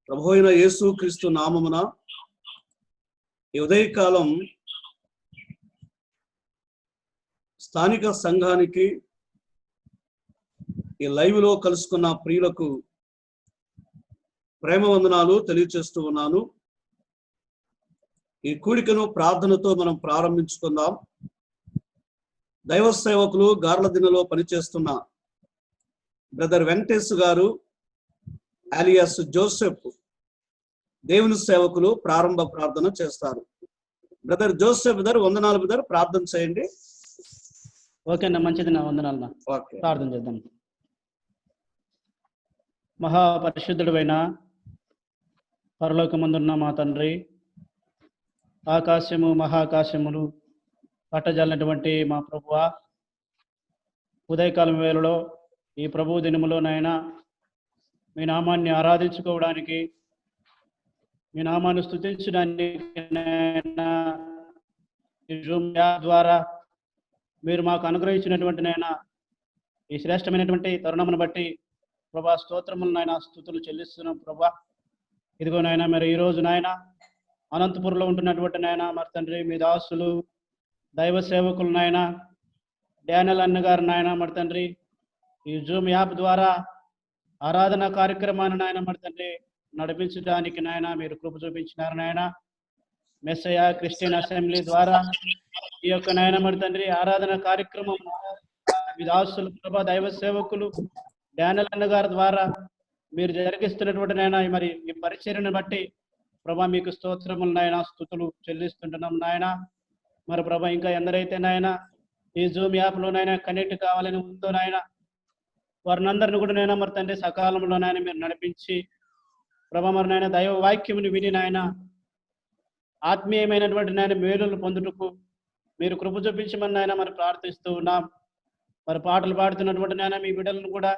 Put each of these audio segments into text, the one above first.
ప్రభు అయిన యేసు క్రీస్తు నామమున ఈ ఉదయకాలం స్థానిక సంఘానికి ఈ లైవ్ లో కలుసుకున్న ప్రియులకు ప్రేమ వందనాలు తెలియజేస్తూ ఉన్నాను. ఈ కూడికను ప్రార్థనతో మనం ప్రారంభించుకుందాం. దైవ సేవకులు గార్ల దినలో పనిచేస్తున్న బ్రదర్ వెంకటేష్ గారు అలియాస్ జోసెఫ్ దేవుని సేవకులు ప్రారంభ ప్రార్థన చేస్తారు. బ్రదర్ జోసెఫ్ బ్రదర్ వందనాలు బ్రదర్, ప్రార్థన చేయండి. ఓకే అన్న, మంచిది నా వందనాలు. ఓకే, ప్రార్థన చేద్దాం. మహాపరిశుద్ధుడైన పరలోకమందున్న మా తండ్రి, ఆకాశము మహాకాశములు పట్టజాలినటువంటి మా ప్రభువా, ఉదయకాలం వేళలో ఈ ప్రభు దినములో నాయన మీ నామాన్ని ఆరాధించుకోవడానికి, మీ నామాన్ని స్తుతించడానికి నాయనా ఈ జూమ్ యాప్ ద్వారా మీరు మాకు అనుగ్రహించినటువంటి నాయన ఈ శ్రేష్టమైనటువంటి తరుణమును బట్టి ప్రభా స్తోత్రములు నాయన స్తుతులు చెల్లిస్తున్నాం ప్రభా. ఇదిగో నాయన మరి ఈరోజు నాయన అనంతపురంలో ఉంటున్నటువంటి నాయన మరి తండ్రి మీ దాసులు దైవ సేవకులు నాయన డానియల్ అన్న గారు నాయన మరి తండ్రి ఈ జూమ్ యాప్ ద్వారా ఆరాధన కార్యక్రమాన్ని నాయన మరి తండ్రి నడిపించడానికి నాయన మీరు కృప చూపించినారు నాయన. మెస్సయ క్రిస్టియన్ అసెంబ్లీ ద్వారా ఈ యొక్క నాయన మరి తండ్రి ఆరాధన కార్యక్రమం మీ దాసులు ప్రభా దైవ సేవకులు డానియల్ అన్న గారి ద్వారా మీరు జరిగిస్తున్నటువంటి నాయన మరి ఈ పరిచర్యను బట్టి ప్రభా మీకు స్తోత్రములు నాయన స్తుతులు చెల్లిస్తుంటున్నాం నాయన. మరి ప్రభా ఇంకా ఎందరైతే నాయన ఈ జూమ్ యాప్లో నాయన కనెక్ట్ కావాలని ఉందో నాయన వారినందరిని కూడా నాయన మరి తండ్రి సకాలంలో నాయన మీరు నడిపించి ప్రభా మరి నాయన దైవ వాక్యముని విని నాయన ఆత్మీయమైనటువంటి నాయన మేలులు పొందుటకు మీరు కృప చూపించమని నాయన మరి ప్రార్థిస్తూ ఉన్నాం. మరి పాటలు పాడుతున్నటువంటి నాయన మీ బిడ్డలను కూడా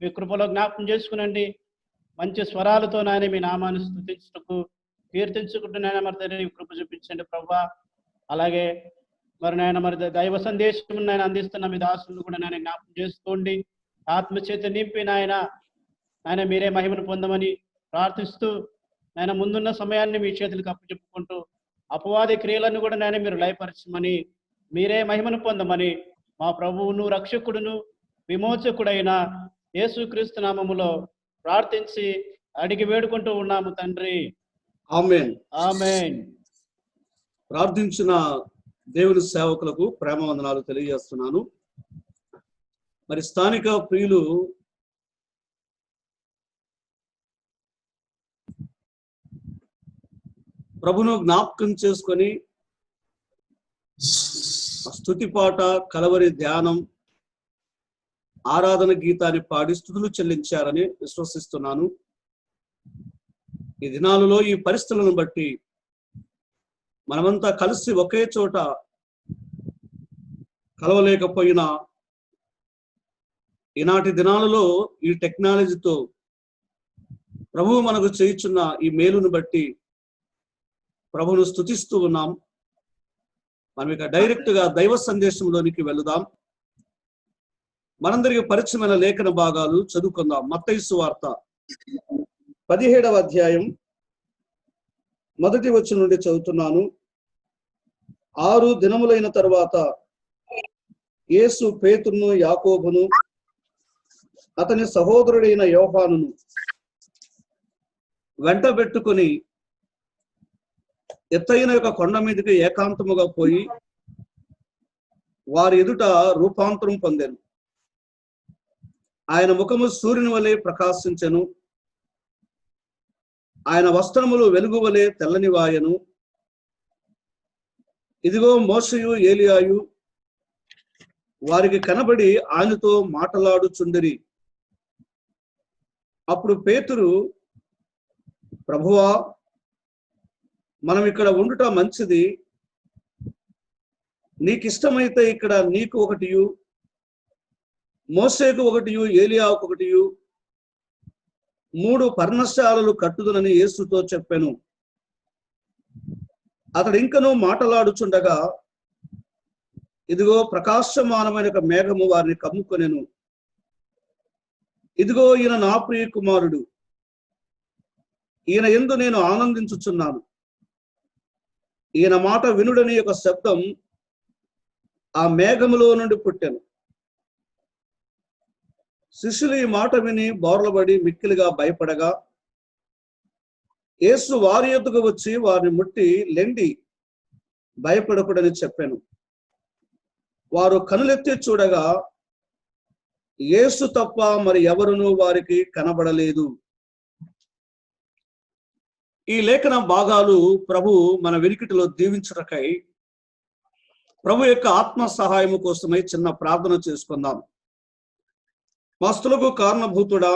మీ కృపలో జ్ఞాపకం చేసుకునండి. మంచి స్వరాలతో నాయన మీ నామాన్ని స్తుతించుటకు కీర్తించుకుంటూ నాయన మరి తండ్రి కృప చూపించండి ప్రభా. అలాగే మరి నాయన మరి దైవ సందేశం నాయన అందిస్తున్న మీ దాసులను కూడా నాయన జ్ఞాపకం చేసుకోండి. ఆత్మచేత నింపి నాయన నాయన మీరే మహిమను పొందమని ప్రార్థిస్తూ నాయన ముందున్న సమయాన్ని మీ చేతులకు అప్పచెప్పుకుంటూ అపవాది క్రియలను కూడా నాయన మీరు లయపరచమని మీరే మహిమను పొందమని మా ప్రభువును రక్షకుడును విమోచకుడైన యేసుక్రీస్తు నామములో ప్రార్థించి అడిగి వేడుకుంటూ ఉన్నాము తండ్రి, ఆమేన్. ఆమేన్. ప్రార్థించిన దేవుని సేవకులకు ప్రేమ వందనాలు తెలియజేస్తున్నాను. మరి స్థానిక ప్రియులు ప్రభును జ్ఞాపకం చేసుకొని స్తుతి పాట, కలవరి ధ్యానం, ఆరాధన గీతాన్ని పాడి స్తుతులు చెల్లించారని విశ్వసిస్తున్నాను. ఈ దినాలలో ఈ పరిస్థితులను బట్టి మనమంతా కలిసి ఒకే చోట కలవలేకపోయినా ఈనాటి దినాలలో ఈ టెక్నాలజీతో ప్రభువు మనకు చేయుచున్న ఈ మేలును బట్టి ప్రభువును స్తుతిస్తూ ఉన్నాం. మనం ఇక డైరెక్ట్ గా దైవ సందేశంలోనికి వెళుదాం. మనందరికి పరిచయమైన లేఖన భాగాలు చదువుకుందాం. మత్తయి సువార్త 17వ అధ్యాయం 1వ వచనం నుండి చదువుతున్నాను. 6 దినములైన తరువాత యేసు పేతురును, యాకోబును, అతని సహోదరుడైన యోహానును వెంటబెట్టుకొని ఎత్తైన యొక్క కొండ మీదకి ఏకాంతముగా పోయి వారి ఎదుట రూపాంతరం పొందాను. ఆయన ముఖము సూర్యుని వలె ప్రకాశించెను, ఆయన వస్త్రములు వెలుగు వలె తెల్లనివాయను. ఇదిగో మోషయు ఏలియాయు వారికి కనబడి ఆయనతో మాటలాడుచుండిరి. అప్పుడు పేతురు, ప్రభువా, మనం ఇక్కడ ఉండుట మంచిది. నీకిష్టమైతే ఇక్కడ నీకు ఒకటియు, మోసేకు ఒకటియు, ఏలియాకు ఒకటియు 3 పర్ణశాలలు కట్టుదునని యేసుతో చెప్పాను. అతడు ఇంకనూ మాటలాడుచుండగా ఇదిగో ప్రకాశమానమైన ఒక మేఘము వారిని కమ్ముకొనెను. ఇదిగో ఈయన నా ప్రియ కుమారుడు, ఈయన యందు నేను ఆనందించుచున్నాను. ఈయన మాట వినుడని ఒక శబ్దం ఆ మేఘములో నుండి పుట్టెను. శిష్యులు ఈ మాట విని బోర్లబడి మిక్కిలిగా భయపడగా యేసు వారి యొద్దకు వచ్చి వారిని ముట్టి లెండి, భయపడకూడని చెప్పాను. వారు కనులెత్తి చూడగా యేసు తప్ప మరి ఎవరునూ వారికి కనబడలేదు. ఈ లేఖన భాగాలు ప్రభు మన వెనుకటిలో దీవించుటకై ప్రభు యొక్క ఆత్మ సహాయము కోసమై చిన్న ప్రార్థన చేసుకుందాం. మస్తులకు కారణభూతుడా,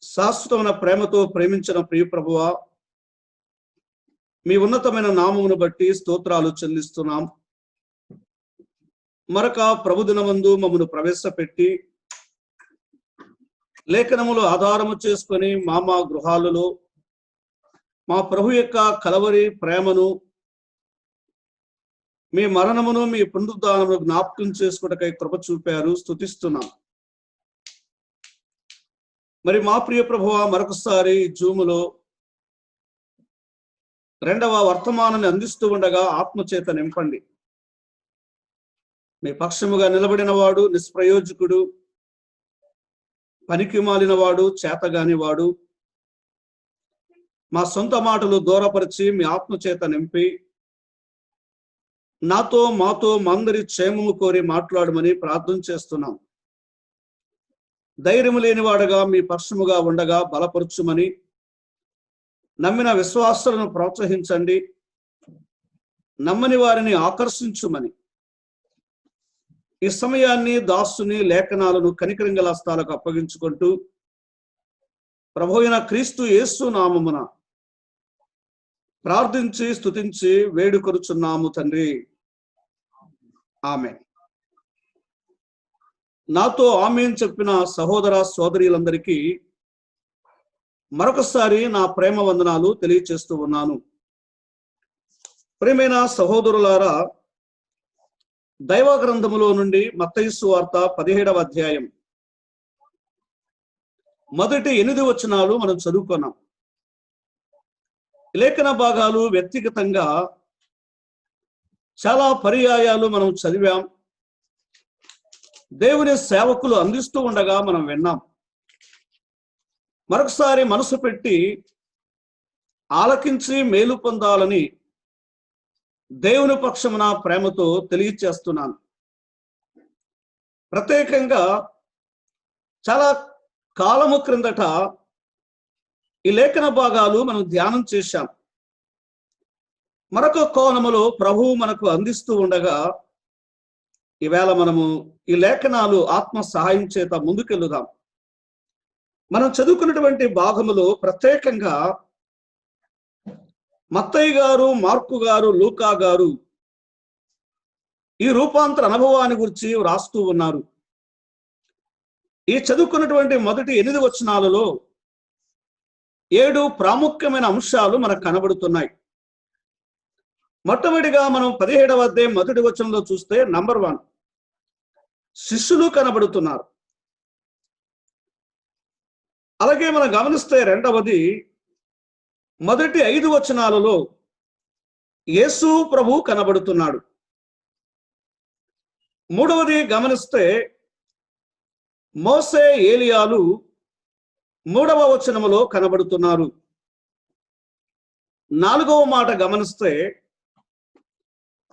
శాశ్వతమైన ప్రేమతో ప్రేమించిన ప్రియ ప్రభువా, మీ ఉన్నతమైన నామమును బట్టి స్తోత్రాలు చెల్లిస్తున్నాం. మరొక ప్రభుదినమందు మమ్మను ప్రవేశపెట్టి లేఖనములు ఆధారము చేసుకొని మా గృహాలలో మా ప్రభు యొక్క కలవరి ప్రేమను, మీ మరణమును, మీ పునరుద్ధానమును జ్ఞాపకం చేసుకుటకై కృప చూపారు. స్తుతిస్తున్నాం. మరి మా ప్రియ ప్రభువా, మరొకసారి జూములో రెండవ వర్తమానాన్ని అందిస్తూ ఉండగా ఆత్మచేత నింపండి. మీ పక్షముగా నిలబడిన వాడు నిష్ప్రయోజకుడు, పనికి మాలిన వాడు, చేతగాని వాడు, మా సొంత మాటలు దూరపరిచి మీ ఆత్మచేత నింపి నాతో మాతో మందరి క్షేమము కోరి మాట్లాడమని ప్రార్థన చేస్తున్నాం. ధైర్యము లేనివాడుగా మీ పక్షముగా ఉండగా బలపరచుమని, నమ్మిన విశ్వాసాలను ప్రోత్సహించండి, నమ్మని వారిని ఆకర్షించుమని, ఈ సమయాన్ని దాసుని లేఖనాలను కనికరింగల హస్తాలకు అప్పగించుకుంటూ ప్రభువైన క్రీస్తు యేసు నామమున ప్రార్థించి స్తుతించి వేడుకొనుచున్నాము తండ్రి. ఆమేన్. నాతో ఆమేన్ చెప్పిన సహోదర సోదరీలందరికీ మరొకసారి నా ప్రేమ వందనాలు తెలియచేస్తూ ఉన్నాను. ప్రియమైన సహోదరులారా, దైవ గ్రంథములో నుండి మత్తయి సువార్త 17వ అధ్యాయం మొదటి 8 వచనాలు మనం చదువుకున్నాం. లేఖన భాగాలు వ్యక్తిగతంగా చాలా పర్యాయాలు మనం చదివాం. దేవుని సేవకులు అందిస్తూ ఉండగా మనం విన్నాం. మరొకసారి మనసు పెట్టి ఆలకించి మేలు పొందాలని దేవుని పక్షమున ప్రేమతో తెలియచేస్తున్నాను. ప్రత్యేకంగా చాలా కాలము క్రిందట ఈ లేఖన భాగాలు మనం ధ్యానం చేశాం. మరొక కోణములో ప్రభువు మనకు అందిస్తూ ఉండగా ఈవేళ మనము ఈ లేఖనాలు ఆత్మ సహాయం చేత ముందుకెళ్ళుదాం. మనం చదువుకున్నటువంటి భాగములో ప్రత్యేకంగా మత్తయి గారు, మార్కు గారు, లూకా గారు ఈ రూపాంతర అనుభవాన్ని గురించి వ్రాస్తూ ఉన్నారు. ఈ చదువుకున్నటువంటి మొదటి 8 వచనాలలో 7 ప్రాముఖ్యమైన అంశాలు మనకు కనబడుతున్నాయి. మొట్టమొదటిగా మనం 17వ అధ్యాయం మొదటి వచనంలో చూస్తే నంబర్ 1 శిష్యులు కనబడుతున్నారు. అలాగే మనం గమనిస్తే రెండవది మొదటి 5 వచనాలలో యేసు ప్రభు కనబడుతున్నాడు. మూడవది గమనిస్తే మోసే, ఏలియాలు 3వ వచనములో కనబడుతున్నారు. 4వ మాట గమనిస్తే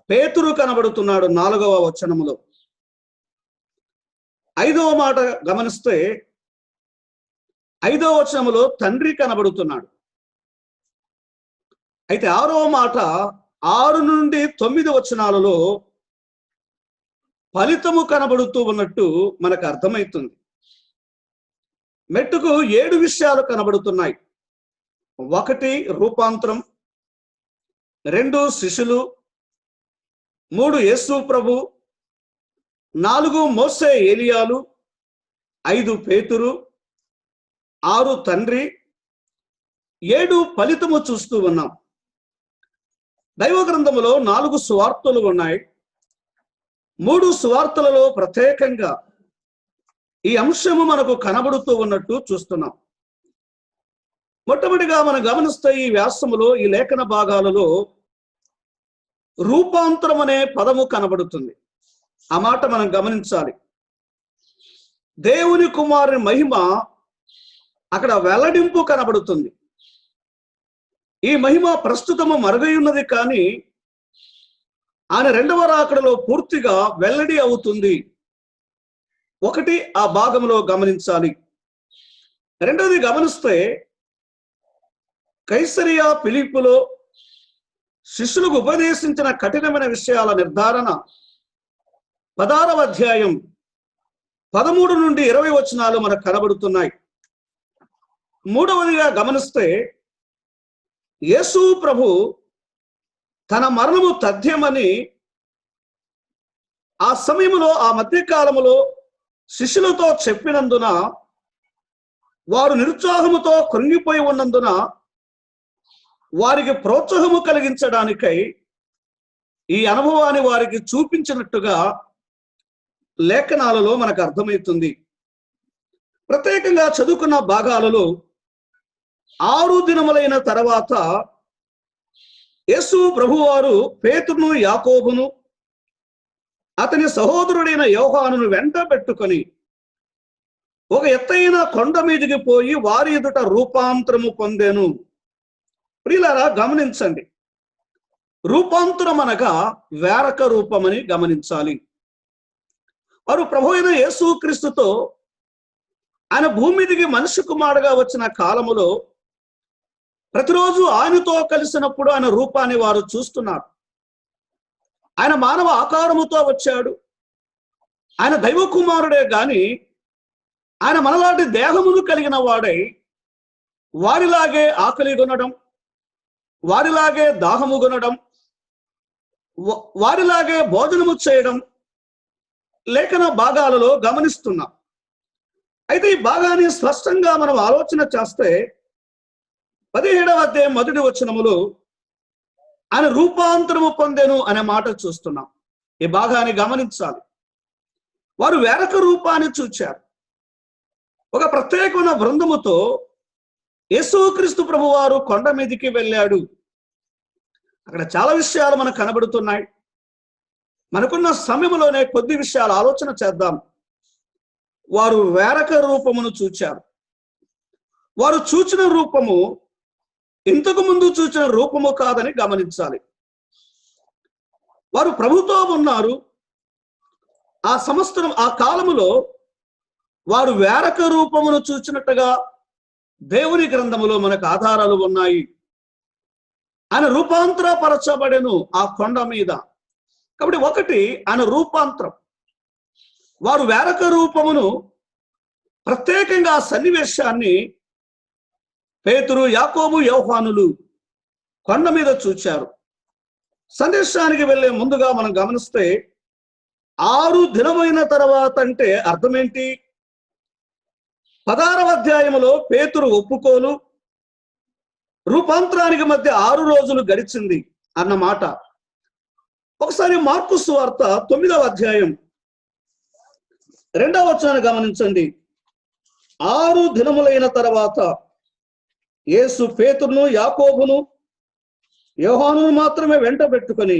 పేతురు కనబడుతున్నాడు 4వ వచనములో. 5వ మాట గమనిస్తే 5వ వచనములో తండ్రి కనబడుతున్నాడు. అయితే 6వ మాట 6 నుండి 9 వచనాలలో ఫలితము కనబడుతూ ఉన్నట్టు మనకు అర్థమవుతుంది. మెట్టుకు 7 విషయాలు కనబడుతున్నాయి. 1 రూపాంతరం, 2 శిష్యులు, 3 యేసు ప్రభు, 4 మోసే, ఏలియాలు, 5 పేతురు, 6 తండ్రి, 7 ఫలితము చూస్తూ ఉన్నాం. దైవ గ్రంథములో 4 సువార్తలు ఉన్నాయి. 3 సువార్తలలో ప్రత్యేకంగా ఈ అంశము మనకు కనబడుతూ ఉన్నట్టు చూస్తున్నాం. మొట్టమొదటిగా మనం గమనిస్తే ఈ వ్యాసములో, ఈ లేఖన భాగాలలో రూపాంతరం అనే పదము కనబడుతుంది. ఆ మాట మనం గమనించాలి. దేవుని కుమారుని మహిమ అక్కడ వెల్లడింపు కనబడుతుంది. ఈ మహిమ ప్రస్తుతము మరుగై ఉన్నది, కానీ ఆయన రెండవ రాకడలో పూర్తిగా వెల్లడి అవుతుంది. ఒకటి ఆ భాగంలో గమనించాలి. రెండవది గమనిస్తే, కైసరియా ఫిలిప్పులో శిష్యులకు ఉపదేశించిన కఠినమైన విషయాల నిర్ధారణ 16వ అధ్యాయం 13 నుండి 20 వచనాలు మనకు కనబడుతున్నాయి. మూడవదిగా గమనిస్తే, యేసు ప్రభు తన మరణము తథ్యమని ఆ సమయంలో, ఆ మధ్యకాలములో శిష్యులతో చెప్పినందున వారు నిరుత్సాహముతో కృంగిపోయి ఉన్నందున వారికి ప్రోత్సాహము కలిగించడానికై ఈ అనుభవాన్ని వారికి చూపించినట్టుగా లేఖనాలలో మనకు అర్థమవుతుంది. ప్రత్యేకంగా చదువుకున్న భాగాలలో 6 దినములైన తర్వాత యేసు ప్రభువారు పేతురును, యాకోబును, అతని సహోదరుడైన యోహానును వెంట పెట్టుకొని ఒక ఎత్తైన కొండ మీదికి పోయి వారి ఎదుట రూపాంతరము పొందెను. ప్రియులారా, గమనించండి. రూపాంతరం అనగా వేరక రూపమని గమనించాలి. వారు ప్రభు అయిన యేసుక్రీస్తుతో ఆయన భూమి మీదికి మనిషి కుమారుడుగా వచ్చిన కాలములో ప్రతిరోజు ఆయనతో కలిసినప్పుడు ఆయన రూపాన్ని వారు చూస్తున్నారు. ఆయన మానవ ఆకారముతో వచ్చాడు. ఆయన దైవ కుమారుడే గాని ఆయన మనలాంటి దేహమును కలిగిన వాడై వారిలాగే ఆకలి కొనడం, వారిలాగే దాహము కొనడం, వారిలాగే భోజనము చేయడం లేఖన భాగాలలో గమనిస్తున్నాం. అయితే ఈ భాగాన్ని స్పష్టంగా మనం ఆలోచన చేస్తే 17వ అధ్యాయం 1వ వచనములో ఆయన రూపాంతరము పొందెను అనే మాట చూస్తున్నాం. ఈ భాగాన్ని గమనించాలి. వారు వేరొక రూపాన్ని చూచారు. ఒక ప్రత్యేకమైన బృందముతో యేసుక్రీస్తు ప్రభువారు కొండ మీదికి వెళ్ళాడు. అక్కడ చాలా విషయాలు మనకు కనబడుతున్నాయి. మనకున్న సమయంలోనే కొద్ది విషయాలు ఆలోచన చేద్దాం. వారు వేరొక రూపమును చూచారు. వారు చూచిన రూపము ఇంతకు ముందు చూచిన రూపము కాదని గమనించాలి. వారు ప్రభుతో ఉన్నారు. ఆ సంవత్సరం, ఆ కాలములో వారు వేరొక రూపమును చూచినట్టుగా దేవుని గ్రంథములో మనకు ఆధారాలు ఉన్నాయి. ఆయన రూపాంతరపరచబడెను ఆ కొండ మీద. కాబట్టి ఒకటి, ఆయన రూపాంతరం. వారు వేరొక రూపమును, ప్రత్యేకంగా సన్నివేశాన్ని పేతురు, యాకోబు, యోహానులు కొండ మీద చూచారు. సందేశానికి వెళ్ళే ముందుగా మనం గమనిస్తే 6 దినమైన తర్వాత అంటే అర్థమేంటి? 16వ అధ్యాయంలో పేతురు ఒప్పుకోలు, రూపాంతరానికి మధ్య 6 రోజులు గడిచింది అన్నమాట. ఒకసారి మార్కు సువార్త 9వ అధ్యాయం 2వ వచనాన్ని గమనించండి. 6 దినములైన తర్వాత యేసు పేతురును, యాకోబును, యోహానును మాత్రమే వెంట పెట్టుకొని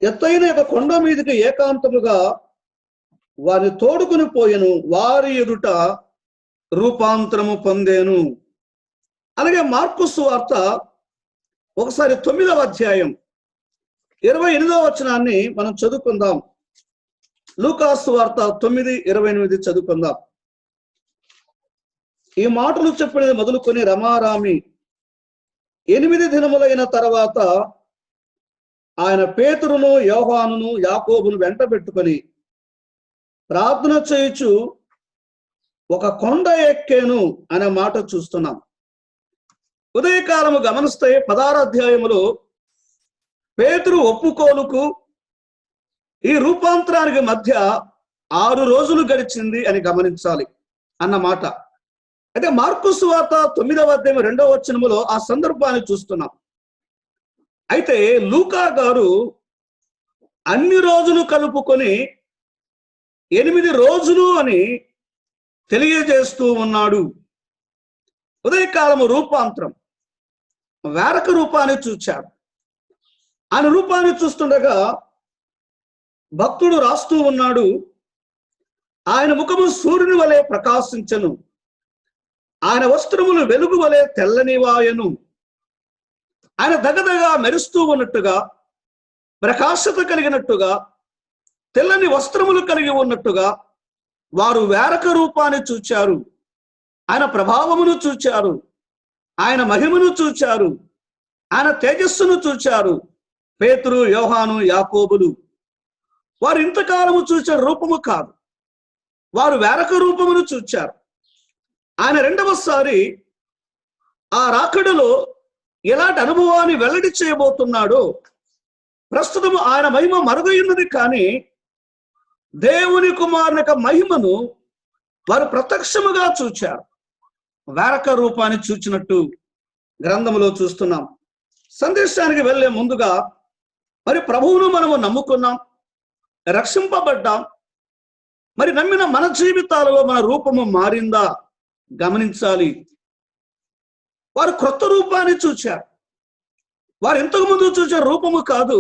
ఎత్తైన ఒక కొండ మీదకి ఏకాంతముగా వారిని తోడుకుని పోయెను. వారి ఎదుట రూపాంతరము పొందేను. అలాగే మార్కు సువార్త ఒకసారి 9వ అధ్యాయం 28వ వచనాన్ని మనం చదువుకుందాం. లూకా సువార్త 9:28 చదువుకుందాం. ఈ మాటలు చెప్పినది మొదలుకొని రమారామి 8 దినములైన తర్వాత ఆయన పేతురును, యోహానును, యాకోబును వెంట పెట్టుకొని ప్రార్థన చేయుచు ఒక కొండ ఎక్కేను అనే మాట చూస్తున్నాం. ఉదయకాలము గమనిస్తే 16వ అధ్యాయములో పేతురు ఒప్పుకోలుకు ఈ రూపాంతరానికి మధ్య 6 రోజులు గడిచింది అని గమనించాలి అన్నమాట. అయితే మార్కు సువార్త 9వ అధ్యాయం 2వ వచనములో ఆ సందర్భాన్ని చూస్తున్నాం. అయితే లూకా గారు అన్ని రోజులు కలుపుకొని 8 రోజులు అని తెలియజేస్తూ ఉన్నాడు. ఉదయకాలము రూపాంతరం, వేరొక రూపాన్ని చూచారు. ఆయన రూపాన్ని చూస్తుండగా భక్తుడు రాస్తూ ఉన్నాడు, ఆయన ముఖము సూర్యుని వలె ప్రకాశించను, ఆయన వస్త్రములు వెలుగు వలె తెల్లనివాయను. ఆయన దగదగా మెరుస్తూ ఉన్నట్టుగా, ప్రకాశత కలిగినట్టుగా, తెల్లని వస్త్రములు కలిగి ఉన్నట్టుగా వారు వేరొక రూపాన్ని చూచారు. ఆయన ప్రభావమును చూచారు, ఆయన మహిమను చూచారు, ఆయన తేజస్సును చూచారు. పేతురు, యోహాను, యాకోబులు వారు ఇంతకాలము చూచిన రూపము కాదు, వారు వేరొక రూపమును చూచారు. ఆయన రెండవసారి ఆ రాకడలో ఎలాంటి అనుభవాన్ని వెల్లడి చేయబోతున్నాడో, ప్రస్తుతం ఆయన మహిమ మరుగైనది, కానీ దేవుని కుమారుని యొక్క మహిమను వారు ప్రత్యక్షముగా చూచారు. వేరొక రూపాన్ని చూచినట్టు గ్రంథములో చూస్తున్నాం. సందేశానికి వెళ్ళే ముందుగా మరి ప్రభువును మనము నమ్ముకున్నాం, రక్షింపబడ్డాం. మరి నమ్మిన మన జీవితాలలో మన రూపము మారిందా గమనించాలి. వారు క్రొత్త రూపాన్ని చూచారు. వారు ఇంతకు ముందు చూసే రూపము కాదు,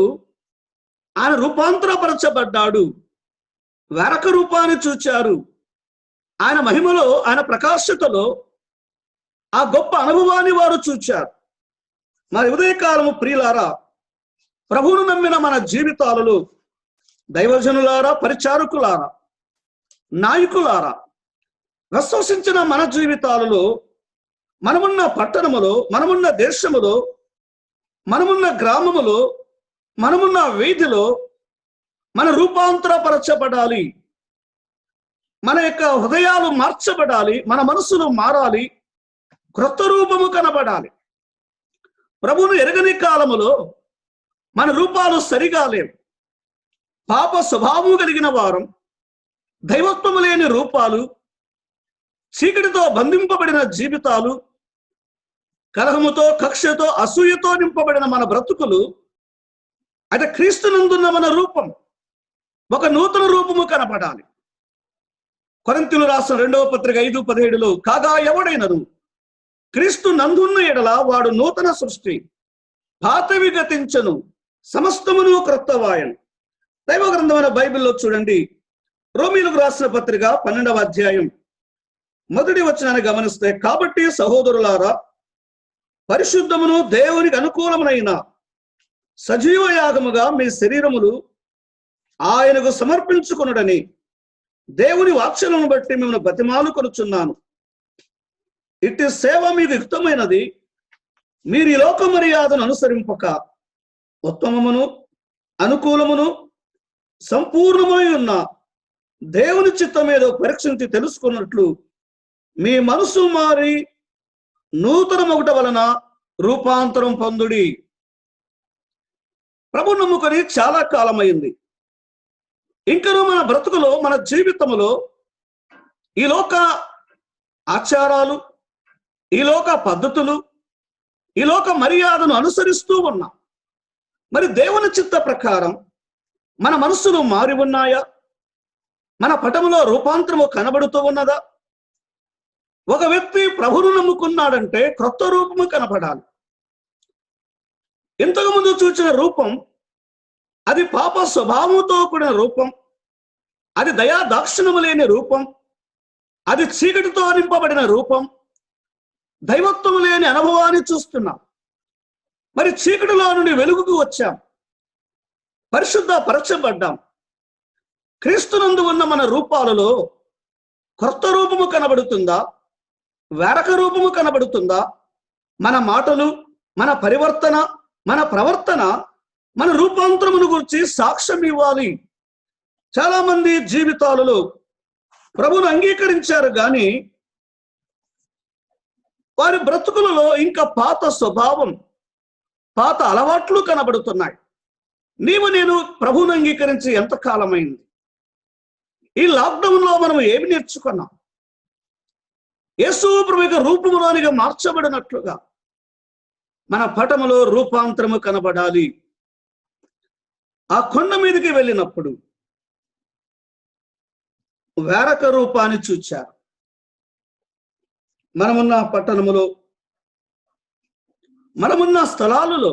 ఆయన రూపాంతరపరచబడ్డాడు. వేరొక రూపాన్ని చూచారు. ఆయన మహిమలో, ఆయన ప్రకాశతలో ఆ గొప్ప అనుభవాన్ని వారు చూచారు. మరి ఉదయకాలము ప్రియులారా, ప్రభువును నమ్మిన మన జీవితాలలో దైవజనులారా, పరిచారకులారా, నాయకులారా, విశ్వసించిన మన జీవితాలలో, మనమున్న పట్టణములో, మనమున్న దేశములో, మనమున్న గ్రామములో, మనమున్న వీధిలో మన రూపాంతరపరచబడాలి. మన యొక్క హృదయాలు మార్చబడాలి, మన మనసులు మారాలి, క్రొత్త రూపము కనబడాలి. ప్రభువును ఎరగని కాలములో మన రూపాలు సరిగా లేవు. పాప స్వభావము కలిగిన వారం, దైవత్వము లేని రూపాలు, చీకటితో బంధింపబడిన జీవితాలు, కలహముతో, కక్షతో, అసూయతో నింపబడిన మన బ్రతుకులు, అయితే క్రీస్తునందున్న మన రూపం ఒక నూతన రూపము కనపడాలి. కొరింథీయులకు రాసిన 2వ పత్రిక 5:17 కాగా ఎవడైనను క్రీస్తు నందున్న ఎడల వాడు నూతన సృష్టి, పాతవి గతించను, సమస్తమును క్రొత్తవాయను. దైవ గ్రంథమైన బైబిల్లో చూడండి, రోమీయులకు రాసిన పత్రిక 12వ అధ్యాయం 1వ వచనాన్ని గమనిస్తే, కాబట్టి సహోదరులారా, పరిశుద్ధమును దేవునికి అనుకూలమునైన సజీవ యాగముగా మీ శరీరములు ఆయనకు సమర్పించుకొనుడని దేవుని వాక్యములను బట్టి మిమ్మల్ని బతిమాలుకొనుచున్నాను. ఇట్టి సేవ మీకు యుక్తమైనది. మీరు ఈ లోక మర్యాదను అనుసరింపక ఉత్తమమును అనుకూలమును సంపూర్ణమై ఉన్న దేవుని చిత్తమేదో పరీక్షించి తెలుసుకున్నట్లు మీ మనసు మారి నూతనమొకట వలన రూపాంతరం పొందుడి. ప్రభు నమ్ముకొని చాలా కాలమైంది. ఇంకనూ మన బ్రతుకులో, మన జీవితంలో ఈ లోక ఆచారాలు, ఈ లోక పద్ధతులు, ఈ లోక మర్యాదను అనుసరిస్తూ ఉన్నాం. మరి దేవుని చిత్త ప్రకారం మన మనస్సులు మారి ఉన్నాయా? మన పటములో రూపాంతరము కనబడుతూ ఉన్నదా? ఒక వ్యక్తి ప్రభువును నమ్ముకున్నాడంటే క్రొత్త రూపము కనపడాలి. ఇంతకు ముందు చూచిన రూపం అది పాప స్వభావంతో కూడిన రూపం, అది దయా దాక్షిణ్యము లేని రూపం, అది చీకటితో నింపబడిన రూపం, దైవత్వము లేని అనుభవాన్ని చూస్తున్నాం. మరి చీకటిలో నుండి వెలుగుకు వచ్చాం, పరిశుద్ధ పరచబడ్డాం. క్రీస్తునందు ఉన్న మన రూపాలలో క్రొత్త రూపము కనబడుతుందా? వేరొక రూపము కనబడుతుందా? మన మాటలు, మన పరివర్తన, మన ప్రవర్తన, మన రూపాంతరమును గురించి సాక్ష్యం ఇవ్వాలి. చాలా మంది జీవితాలలో ప్రభువును అంగీకరించారు, కానీ వారి బ్రతుకులలో ఇంకా పాత స్వభావం, పాత అలవాట్లు కనబడుతున్నాయి. నీవు నేను ప్రభువును అంగీకరించి ఎంతకాలమైంది? ఈ లాక్డౌన్లో మనం ఏమి నేర్చుకున్నాం? యేసు ప్రభు యొక్క రూపములోనిగా మార్చబడినట్లుగా మన పటములో రూపాంతరము కనబడాలి. ఆ కొండ మీదకి వెళ్ళినప్పుడు వేరొక రూపాన్ని చూచారు. మనమున్న పట్టణములో, మనమున్న స్థలాలలో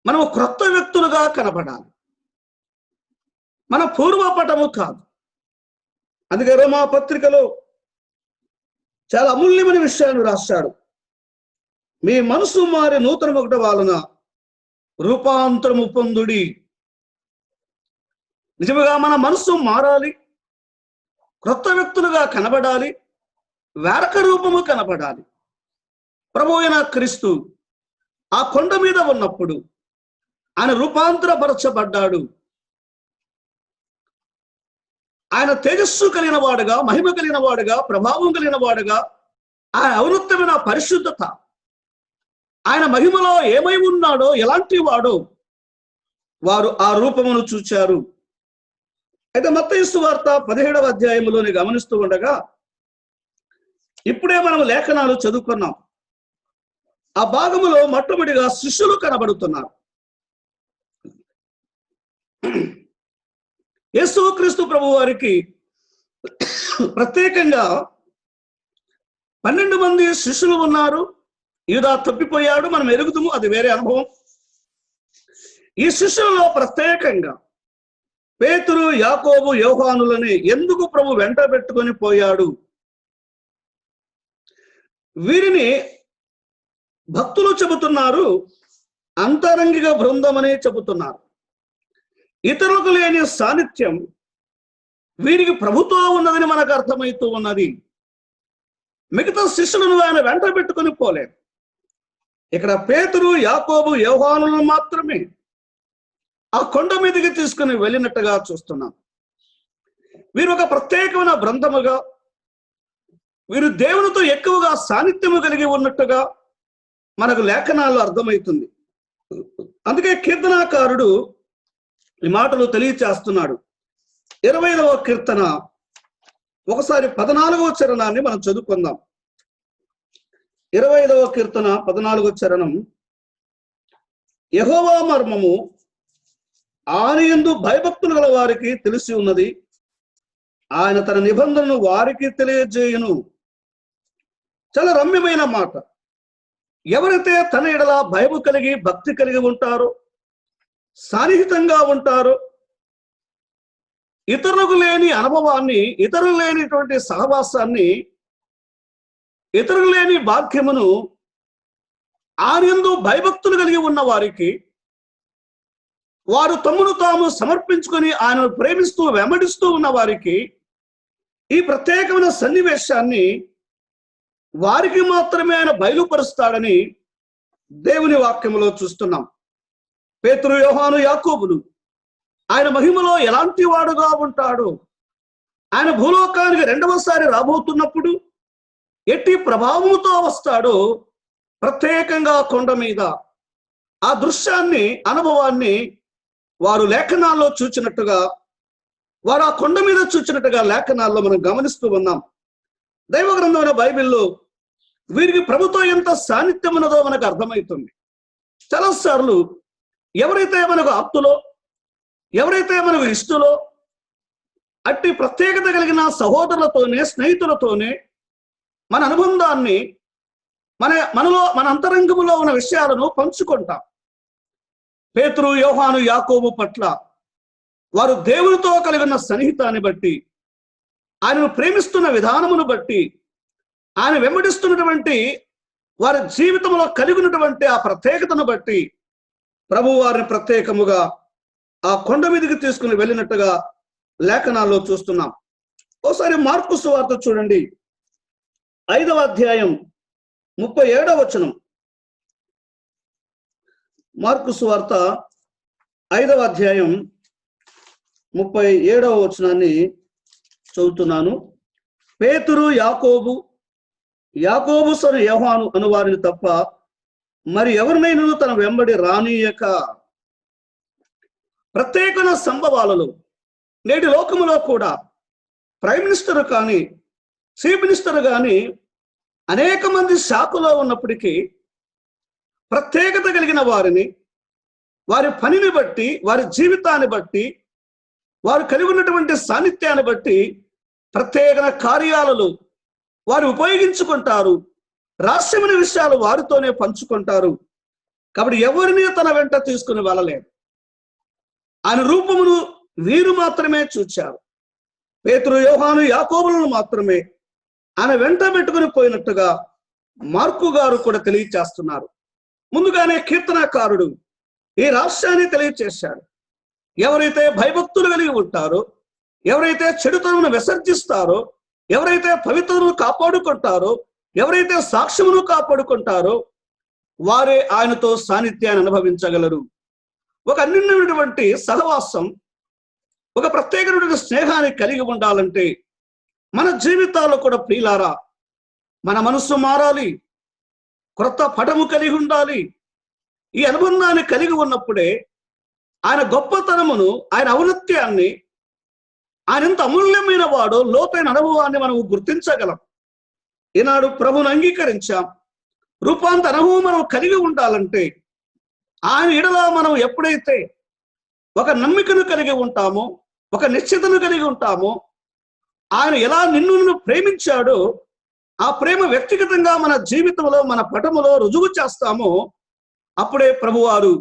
మనము క్రొత్త వ్యక్తులుగా కనపడాలి. మన పూర్వపటము కాదు. అందుకే రోమా పత్రికలో చాలా అమూల్యమైన విషయాన్ని రాశాడు. మీ మనసు మారి నూతన ఒకటి వలన రూపాంతరము పొందుడి. నిజముగా మన మనసు మారాలి, క్రొత్త వ్యక్తులుగా కనబడాలి, వేరొక రూపము కనబడాలి. ప్రభువు అయిన క్రీస్తు ఆ కొండ మీద ఉన్నప్పుడు ఆయన రూపాంతరపరచబడ్డాడు. ఆయన తేజస్సు కలిగిన వాడుగా, మహిమ కలిగిన వాడుగా, ప్రభావం కలిగిన వాడుగా, ఆయన ఔన్నత్యమైన పరిశుద్ధత, ఆయన మహిమలో ఏమై ఉన్నాడో, ఎలాంటి వాడో వారు ఆ రూపమును చూచారు. అయితే మత్తయి సువార్త 17వ అధ్యాయంలోని గమనిస్తూ ఉండగా, ఇప్పుడే మనం లేఖనాలు చదువుకున్నాం. ఆ భాగములో మొట్టమొదటిగా శిష్యులు కనబడుతున్నారు. యేసుక్రీస్తు ప్రభు వారికి ప్రత్యేకంగా 12 మంది శిష్యులు ఉన్నారు. యూదా తప్పిపోయాడు, మనం ఎరుగుదుము, అది వేరే అనుభవం. ఈ శిష్యులలో ప్రత్యేకంగా పేతురు, యాకోబు, యోహానులని ఎందుకు ప్రభు వెంట పెట్టుకొని పోయాడు? వీరిని భక్తులు చెబుతున్నారు, అంతరంగిక బృందం అని చెబుతున్నారు. ఇతరులకు లేని సాన్నిధ్యం వీరికి ప్రభుతో ఉన్నదని మనకు అర్థమవుతూ ఉన్నది. మిగతా శిష్యులను ఆయన వెంట పెట్టుకొని పోలేదు. ఇక్కడ పేతురు, యాకోబు, యోహానులను మాత్రమే ఆ కొండ మీదకి తీసుకుని వెళ్ళినట్టుగా చూస్తున్నాం. వీరు ఒక ప్రత్యేకమైన బృందముగా, వీరు దేవునితో ఎక్కువగా సాన్నిధ్యము కలిగి ఉన్నట్టుగా మనకు లేఖనాల్లో అర్థమవుతుంది. అందుకే కీర్తనాకారుడు ఈ మాటలు తెలియచేస్తున్నాడు. 25వ కీర్తన ఒకసారి 14వ చరణాన్ని మనం చదువుకుందాం. 25వ కీర్తన 14వ చరణం. యెహోవా మర్మము ఆయన యందు భయభక్తులు గల వారికి తెలిసి ఉన్నది, ఆయన తన నిబంధనను వారికి తెలియజేయును. చాలా రమ్యమైన మాట. ఎవరైతే తన ఎడల భయము కలిగి, భక్తి కలిగి ఉంటారో, సాన్నిహితంగా ఉంటారో, ఇతరులకు లేని అనుభవాన్ని, ఇతరులు లేనిటువంటి సహవాసాన్ని, ఇతరులు లేని భాగ్యమును ఆయన యందు భయభక్తులు కలిగి ఉన్న వారికి, వారు తమను తాము సమర్పించుకొని ఆయనను ప్రేమిస్తూ వెంబడిస్తూ ఉన్న వారికి ఈ ప్రత్యేకమైన సన్నివేశాన్ని వారికి మాత్రమే ఆయన బయలుపరుస్తాడని దేవుని వాక్యములో చూస్తున్నాం. పేతురు, యోహాను, యాకోబులు ఆయన మహిమలో ఎలాంటి వాడుగా ఉంటాడు, ఆయన భూలోకానికి 2వసారి రాబోతున్నప్పుడు ఎట్టి ప్రభావముతో వస్తాడో ప్రత్యేకంగా కొండ మీద ఆ దృశ్యాన్ని, అనుభవాన్ని వారు లేఖనాల్లో చూచినట్టుగా, వారు ఆ కొండ మీద చూచినట్టుగా లేఖనాల్లో మనం గమనిస్తూ ఉన్నాం. దైవ గ్రంథమైన బైబిల్లో వీరికి ప్రభుతో ఎంత సాన్నిధ్యం ఉన్నదో మనకు అర్థమవుతుంది. చాలాసార్లు ఎవరైతే మనకు ఆప్తులో, ఎవరైతే మనకు ఇష్టలో, అట్టి ప్రత్యేకత కలిగిన సహోదరులతోనే, స్నేహితులతోనే మన అనుబంధాన్ని, మనలో, మన అంతరంగములో ఉన్న విషయాలను పంచుకుంటాం. పేతురు, యోహాను, యాకోబు పట్ల వారు దేవునితో కలిగిన సన్నిహితాన్ని బట్టి, ఆయనను ప్రేమిస్తున్న విధానమును బట్టి, ఆయన వెంబడిస్తున్నటువంటి వారి జీవితంలో కలిగినటువంటి ఆ ప్రత్యేకతను బట్టి ప్రభు వారిని ప్రత్యేకముగా ఆ కొండ మీదకి తీసుకుని వెళ్ళినట్టుగా లేఖనాల్లో చూస్తున్నాం. ఓసారి మార్కు సువార్త చూడండి, 5వ అధ్యాయం 37వ వచనం. మార్కు సువార్త 5వ అధ్యాయం 37వ వచనాన్ని చదువుతున్నాను. పేతురు, యాకోబు సను యోహాను అను వారిని తప్ప మరి ఎవరినైనా తన వెంబడి రానీయక. ప్రత్యేకమైన సంభవాలలో నేటి లోకములో కూడా ప్రైమ్ మినిస్టర్ కానీ, చీఫ్ మినిస్టర్ కానీ అనేక మంది శాఖలో ఉన్నప్పటికీ ప్రత్యేకత కలిగిన వారిని, వారి పనిని బట్టి, వారి జీవితాన్ని బట్టి, వారు కలిగి ఉన్నటువంటి సాన్నిధ్యాన్ని బట్టి ప్రత్యేక కార్యాలలో వారు ఉపయోగించుకుంటారు. రహస్యమైన విషయాలు వారితోనే పంచుకుంటారు. కాబట్టి ఎవరిని తన వెంట తీసుకుని వెళ్ళలేదు. ఆయన రూపమును వీరు మాత్రమే చూచారు. పేతురు, యోహాను, యాకోబులను మాత్రమే ఆయన వెంట పెట్టుకుని పోయినట్టుగా మార్కు గారు కూడా తెలియచేస్తున్నారు. ముందుగానే కీర్తనకారుడు ఈ రహస్యాన్ని తెలియచేశాడు. ఎవరైతే భయభక్తులు కలిగి ఉంటారో, ఎవరైతే చెడుతనమును విసర్జిస్తారో, ఎవరైతే పవిత్రతను కాపాడుకుంటారో, ఎవరైతే సాక్ష్యమును కాపాడుకుంటారో వారే ఆయనతో సాన్నిధ్యాన్ని అనుభవించగలరు. ఒక అన్యోన్యమైనటువంటి సహవాసం, ఒక ప్రత్యేకమైన స్నేహాన్ని కలిగి ఉండాలంటే మన జీవితాల్లో కూడా ప్రియులారా మన మనస్సు మారాలి, క్రొత్త పటము కలిగి ఉండాలి. ఈ అనుబంధాన్ని కలిగి ఉన్నప్పుడే ఆయన గొప్పతనమును, ఆయన ఔన్నత్యాన్ని, ఆయన ఎంత అమూల్యమైన వాడో లోతైన అనుభవాన్ని మనం గుర్తించగలం. ఈనాడు ప్రభువును అంగీకరించాం. రూపాంతర అనుభవం మనం కలిగి ఉండాలంటే ఆయన ఎడల మనం ఎప్పుడైతే ఒక నమ్మికను కలిగి ఉంటామో, ఒక నిశ్చితను కలిగి ఉంటామో, ఆయన ఎలా నిన్ను ప్రేమించాడో ఆ ప్రేమ వ్యక్తిగతంగా మన జీవితంలో, మన పటములో రుజువు చేస్తామో అప్పుడే ప్రభువారు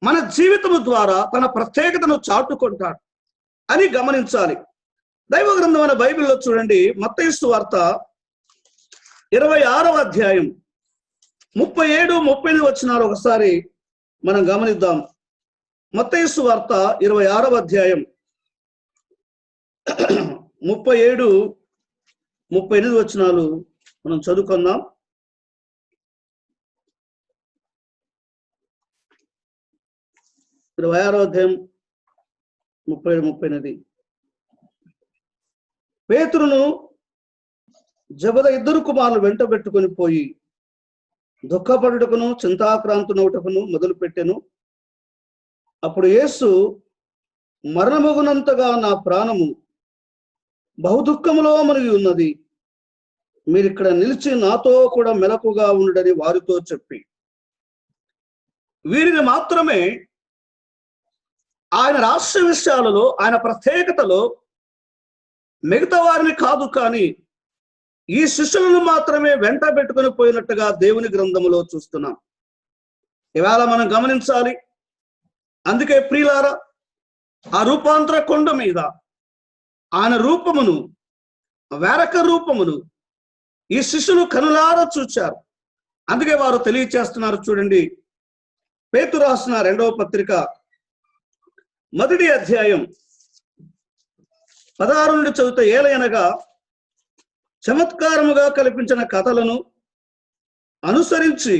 మన జీవితము ద్వారా తన ప్రత్యేకతను చాటుకుంటాడు అని గమనించాలి. దైవ గ్రంథమైన బైబిల్లో చూడండి, మత్తయి సువార్త 26వ అధ్యాయం 37, 38 వచనాలు ఒకసారి మనం గమనిద్దాం. మత్తయి సువార్త 26వ అధ్యాయం 37, 38 వచనాలు మనం చదువుకుందాం. అధ్యాయం 37, 38. పేతురును జబద ఇద్దరు కుమారులు వెంట పెట్టుకుని పోయి దుఃఖపడుటకును చింతాక్రాంతునవుటకును మొదలు పెట్టెను. అప్పుడు యేసు, మరణమగునంతగా నా ప్రాణము బహుదుఃఖములో మునిగి ఉన్నది, మీరిక్కడ నిలిచి నాతో కూడా మెలకుగా ఉండడని వారితో చెప్పి, వీరిని మాత్రమే ఆయన రహస్య విషయాలలో, ఆయన ప్రత్యేకతలో మిగతా వారిని కాదు, కానీ ఈ శిష్యులను మాత్రమే వెంట పెట్టుకుని పోయినట్టుగా దేవుని గ్రంథములో చూస్తున్నాం. ఇవాళ మనం గమనించాలి. అందుకే ప్రియులారా, ఆ రూపాంతర కొండ మీద ఆయన రూపమును, వేరొక రూపమును ఈ శిష్యులు కనులారా చూచారు. అందుకే వారు తెలియచేస్తున్నారు. చూడండి, పేతురు రాసిన 2వ పత్రిక 1వ అధ్యాయం 16 నుండి చదివితే, ఏలయనగా చమత్కారముగా కల్పించిన కథలను అనుసరించి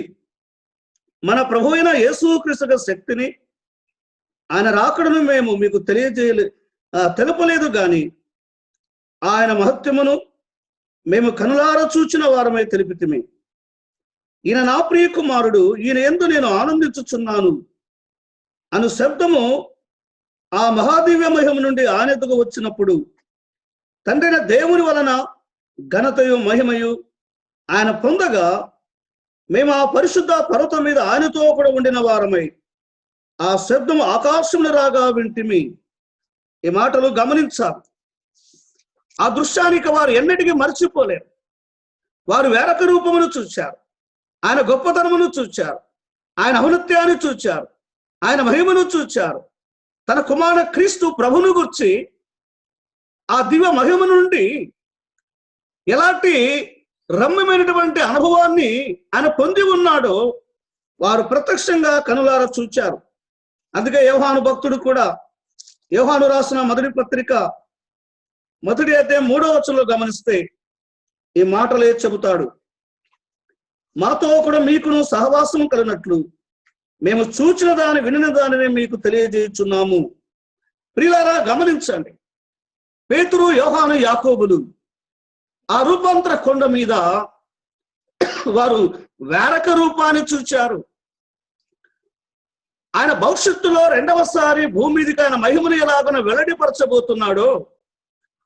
మన ప్రభు అయిన యేసుక్రీస్తు శక్తిని, ఆయన రాకడను మేము మీకు తెలుపలేదు గాని ఆయన మహత్యమును మేము కనులారా చూచిన వారమై తెలిపితిమి. ఈయన నా ప్రియ కుమారుడు, ఈయన యందు నేను ఆనందించుచున్నాను అను శబ్దము ఆ మహాదివ్య మహిమ నుండి ఆయన ఎదుగు వచ్చినప్పుడు తండ్రైన దేవుని వలన ఘనతయు మహిమయు ఆయన పొందగా మేము ఆ పరిశుద్ధ పర్వతం మీద ఆయనతో కూడా ఉండిన వారమై ఆ శబ్దము ఆకాశమును రాగా వింటిమి. ఈ మాటలు గమనించాలి. ఆ దృశ్యానికి వారు ఎన్నటికీ మర్చిపోలేరు. వారు వేరొక రూపమును చూచారు, ఆయన గొప్పతనమును చూచారు, ఆయన ఔన్నత్యాన్ని చూచారు, ఆయన మహిమను చూచారు. తన కుమార క్రీస్తు ప్రభును గురించి ఆ దివ్య మహిమ నుండి ఎలాంటి రమ్యమైనటువంటి అనుభవాన్ని ఆయన పొంది ఉన్నాడో వారు ప్రత్యక్షంగా కనులారా చూచారు. అందుకే యోహాను భక్తుడు కూడా యోహాను రాసిన 1వ పత్రిక 1వ అధ్యాయం 3వ వచనంలో గమనిస్తే ఈ మాటలే చెబుతాడు. మాతో కూడా మీకును సహవాసం కలిగినట్లు మేము చూచిన దాని, వినిన దానిని మీకు తెలియజేయుచున్నాము. ప్రియులారా, గమనించండి, పేతురు, యోహాను, యాకోబులు ఆ రూపాంతర కొండ మీద వారు వేరొక రూపాన్ని చూచారు. ఆయన భవిష్యత్తులో రెండవసారి భూమి మీదకి ఆయన మహిమను ఎలాగన వెల్లడిపరచబోతున్నాడో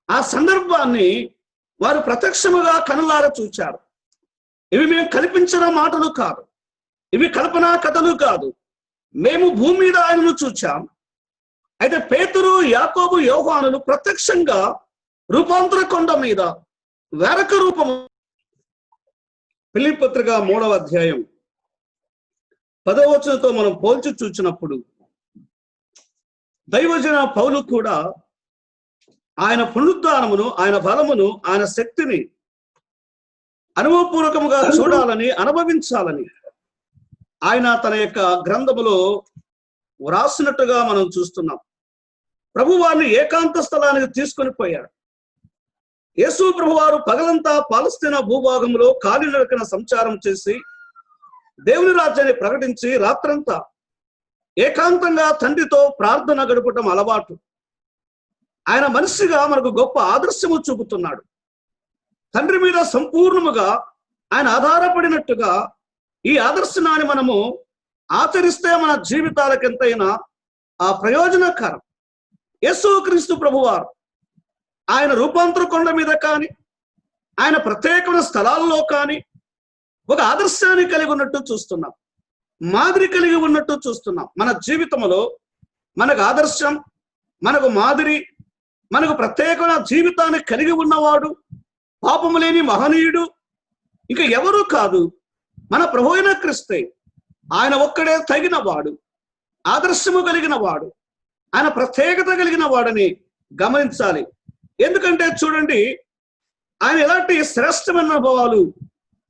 ఆ సందర్భాన్ని వారు ప్రత్యక్షముగా కనులారా చూచారు. ఇవి మేము కల్పించిన మాటలు కాదు, ఇవి కల్పనా కథలు కాదు. మేము భూమి మీద ఆయనను చూచాం. అయితే పేతురు, యాకోబు, యోహానులు ప్రత్యక్షంగా రూపాంతర కొండ మీద వేరొక రూపము ఫిలిప్పీ పత్రిక 3వ అధ్యాయం 10వ వచనంతో మనం పోల్చి చూచినప్పుడు దైవజన పౌలు కూడా ఆయన పునరుద్ధానమును, ఆయన బలమును, ఆయన శక్తిని అనుభవపూర్వకముగా చూడాలని, అనుభవించాలని ఆయన తన యొక్క గ్రంథములో వ్రాసినట్టుగా మనం చూస్తున్నాం. ప్రభువారిని ఏకాంత స్థలానికి తీసుకొని పోయాడు. యేసు ప్రభువారు పగలంతా పాలస్తీనా భూభాగంలో కాలినడకన సంచారం చేసి దేవుని రాజ్యాన్ని ప్రకటించి రాత్రంతా ఏకాంతంగా తండ్రితో ప్రార్థన గడపటం అలవాటు. ఆయన మనిషిగా మనకు గొప్ప ఆదర్శము చూపుతున్నాడు. తండ్రి మీద సంపూర్ణముగా ఆయన ఆధారపడినట్టుగా ఈ ఆదర్శనాన్ని మనము ఆచరిస్తే మన జీవితాలకు ఎంతైనా ఆ ప్రయోజనకరం. యేసుక్రీస్తు ప్రభువారు ఆయన రూపాంతర కొండ మీద కానీ, ఆయన ప్రత్యేకమైన స్థలాల్లో కానీ ఒక ఆదర్శాన్ని కలిగి ఉన్నట్టు చూస్తున్నాం, మాదిరి కలిగి ఉన్నట్టు చూస్తున్నాం. మన జీవితంలో మనకు ఆదర్శం, మనకు మాదిరి, మనకు ప్రత్యేకమైన జీవితాన్ని కలిగి ఉన్నవాడు, పాపము లేని మహనీయుడు ఇంకా ఎవరూ కాదు, మన ప్రభు అయిన క్రీస్తే. ఆయన ఒక్కడే తగిన వాడు, ఆదర్శము కలిగిన వాడు, ఆయన ప్రత్యేకత కలిగిన వాడని గమనించాలి. ఎందుకంటే చూడండి, ఆయన ఎలాంటి శ్రేష్టమైన అనుభవాలు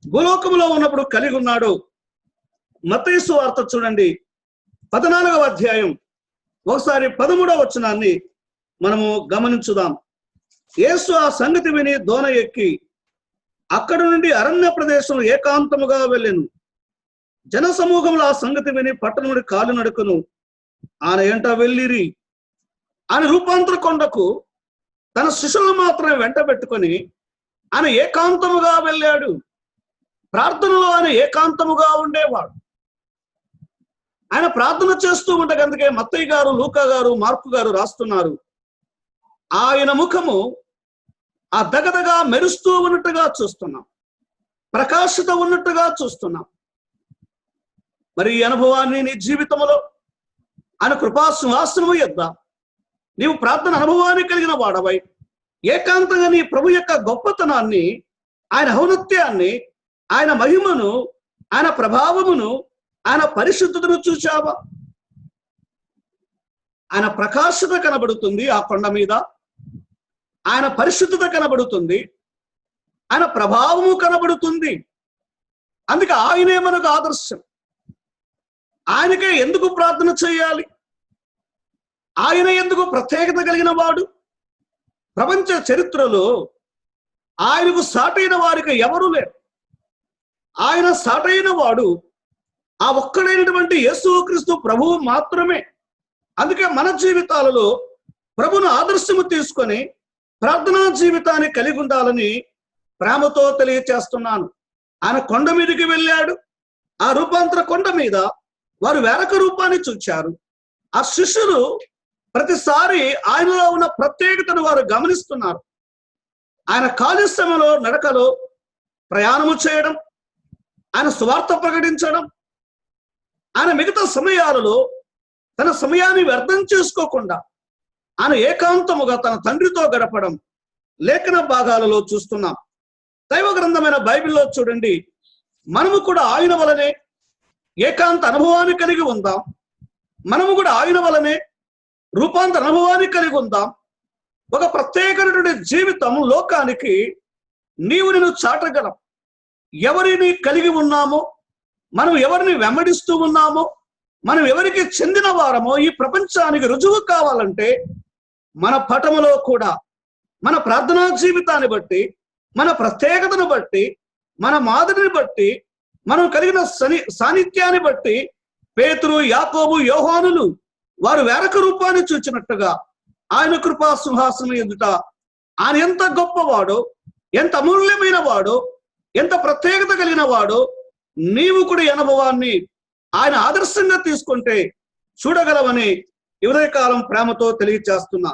భూలోకంలో ఉన్నప్పుడు కలిగి ఉన్నాడు. మత్తయి సువార్త చూడండి 14వ అధ్యాయం ఒకసారి 13వ వచనాన్ని మనము గమనించుదాం. యేసు ఆ సంగతి విని దోణ ఎక్కి అక్కడి నుండి అరణ్య ప్రదేశంలో ఏకాంతముగా వెళ్ళెను. జన సమూహంలో ఆ సంగతి విని పట్టణముడి కాలు నడుకను ఆయన ఎంట వెళ్ళిరి. ఆయన రూపాంతర కొండకు తన శిష్యులను మాత్రమే వెంట పెట్టుకొని ఆయన ఏకాంతముగా వెళ్ళాడు. ప్రార్థనలో ఆయన ఏకాంతముగా ఉండేవాడు. ఆయన ప్రార్థన చేస్తూ ఉండగా, అందుకే మత్తయి గారు, లూకా గారు, మార్కు గారు రాస్తున్నారు, ఆయన ముఖము ఆ దగదగా మెరుస్తూ ఉన్నట్టుగా చూస్తున్నాం, ప్రకాశిత ఉన్నట్టుగా చూస్తున్నాం. మరి ఈ అనుభవాన్ని నీ జీవితంలో ఆయన కృపా సింహాసనము యొద్ద నీవు ప్రార్థన అనుభవాన్ని కలిగిన వాడవై ఏకాంతంగా నీ ప్రభు యొక్క గొప్పతనాన్ని, ఆయన ఔన్నత్యాన్ని, ఆయన మహిమను, ఆయన ప్రభావమును, ఆయన పరిశుద్ధతను చూచావా? ఆయన ప్రకాశత కనబడుతుంది ఆ కొండ మీద, ఆయన పరిశుద్ధత కనబడుతుంది, ఆయన ప్రభావము కనబడుతుంది. అందుకే ఆయనే మనకు ఆదర్శం. ఆయనకే ఎందుకు ప్రార్థన చేయాలి? ఆయన ఎందుకు ప్రత్యేకత కలిగిన వాడు? ప్రపంచ చరిత్రలో ఆయనకు సాటైన వారికి ఎవరు లేరు. ఆయన సాటైన వాడు ఆ ఒక్కడైనటువంటి యేసుక్రీస్తు ప్రభువు మాత్రమే. అందుకే మన జీవితాలలో ప్రభును ఆదర్శము తీసుకొని ప్రార్థనా జీవితాన్ని కలిగి ఉండాలని ప్రేమతో తెలియచేస్తున్నాను. ఆయన కొండ మీదకి వెళ్ళాడు. ఆ రూపాంతర కొండ మీద వారు వేరొక రూపాన్ని చూచారు. ఆ శిష్యులు ప్రతిసారి ఆయనలో ఉన్న ప్రత్యేకతను వారు గమనిస్తున్నారు. ఆయన ఖాళీ సమయంలో నడకలో ప్రయాణము చేయడం, ఆయన సువార్త ప్రకటించడం, ఆయన మిగతా సమయాలలో తన సమయాన్ని వ్యర్థం చేసుకోకుండా ఆయన ఏకాంతముగా తన తండ్రితో గడపడం లేఖన భాగాలలో చూస్తున్నాం. దైవ గ్రంథమైన బైబిల్లో చూడండి, మనము కూడా ఆయన వలనే ఏకాంత అనుభవాన్ని కలిగి ఉందాం. మనము కూడా ఆయన వలనే రూపాంతర అనుభవాన్ని కలిగి ఉందాం. ఒక ప్రత్యేకమైనటువంటి జీవితం లోకానికి నీవు నేను చాటగలం. ఎవరిని కలిగి ఉన్నామో, మనం ఎవరిని వెంబడిస్తూ ఉన్నామో, మనం ఎవరికి చెందిన వారమో ఈ ప్రపంచానికి రుజువు కావాలంటే మన పటములో కూడా మన ప్రార్థనా జీవితాన్ని బట్టి, మన ప్రత్యేకతను బట్టి, మన మాదిరిని బట్టి, మనం కలిగిన సాన్నిధ్యాన్ని బట్టి పేతురు, యాకోబు, యోహానులు వారు వేరొక రూపాన్ని చూచినట్టుగా ఆయన కృపా సింహాసనం ఎదుట ఆయన ఎంత గొప్పవాడో, ఎంత అమూల్యమైన వాడో, ఎంత ప్రత్యేకత కలిగిన వాడో నీవు కూడా ఈ అనుభవాన్ని ఆయన ఆదర్శంగా తీసుకుంటే చూడగలవని ఉదయకాలం ప్రేమతో తెలియచేస్తున్నా.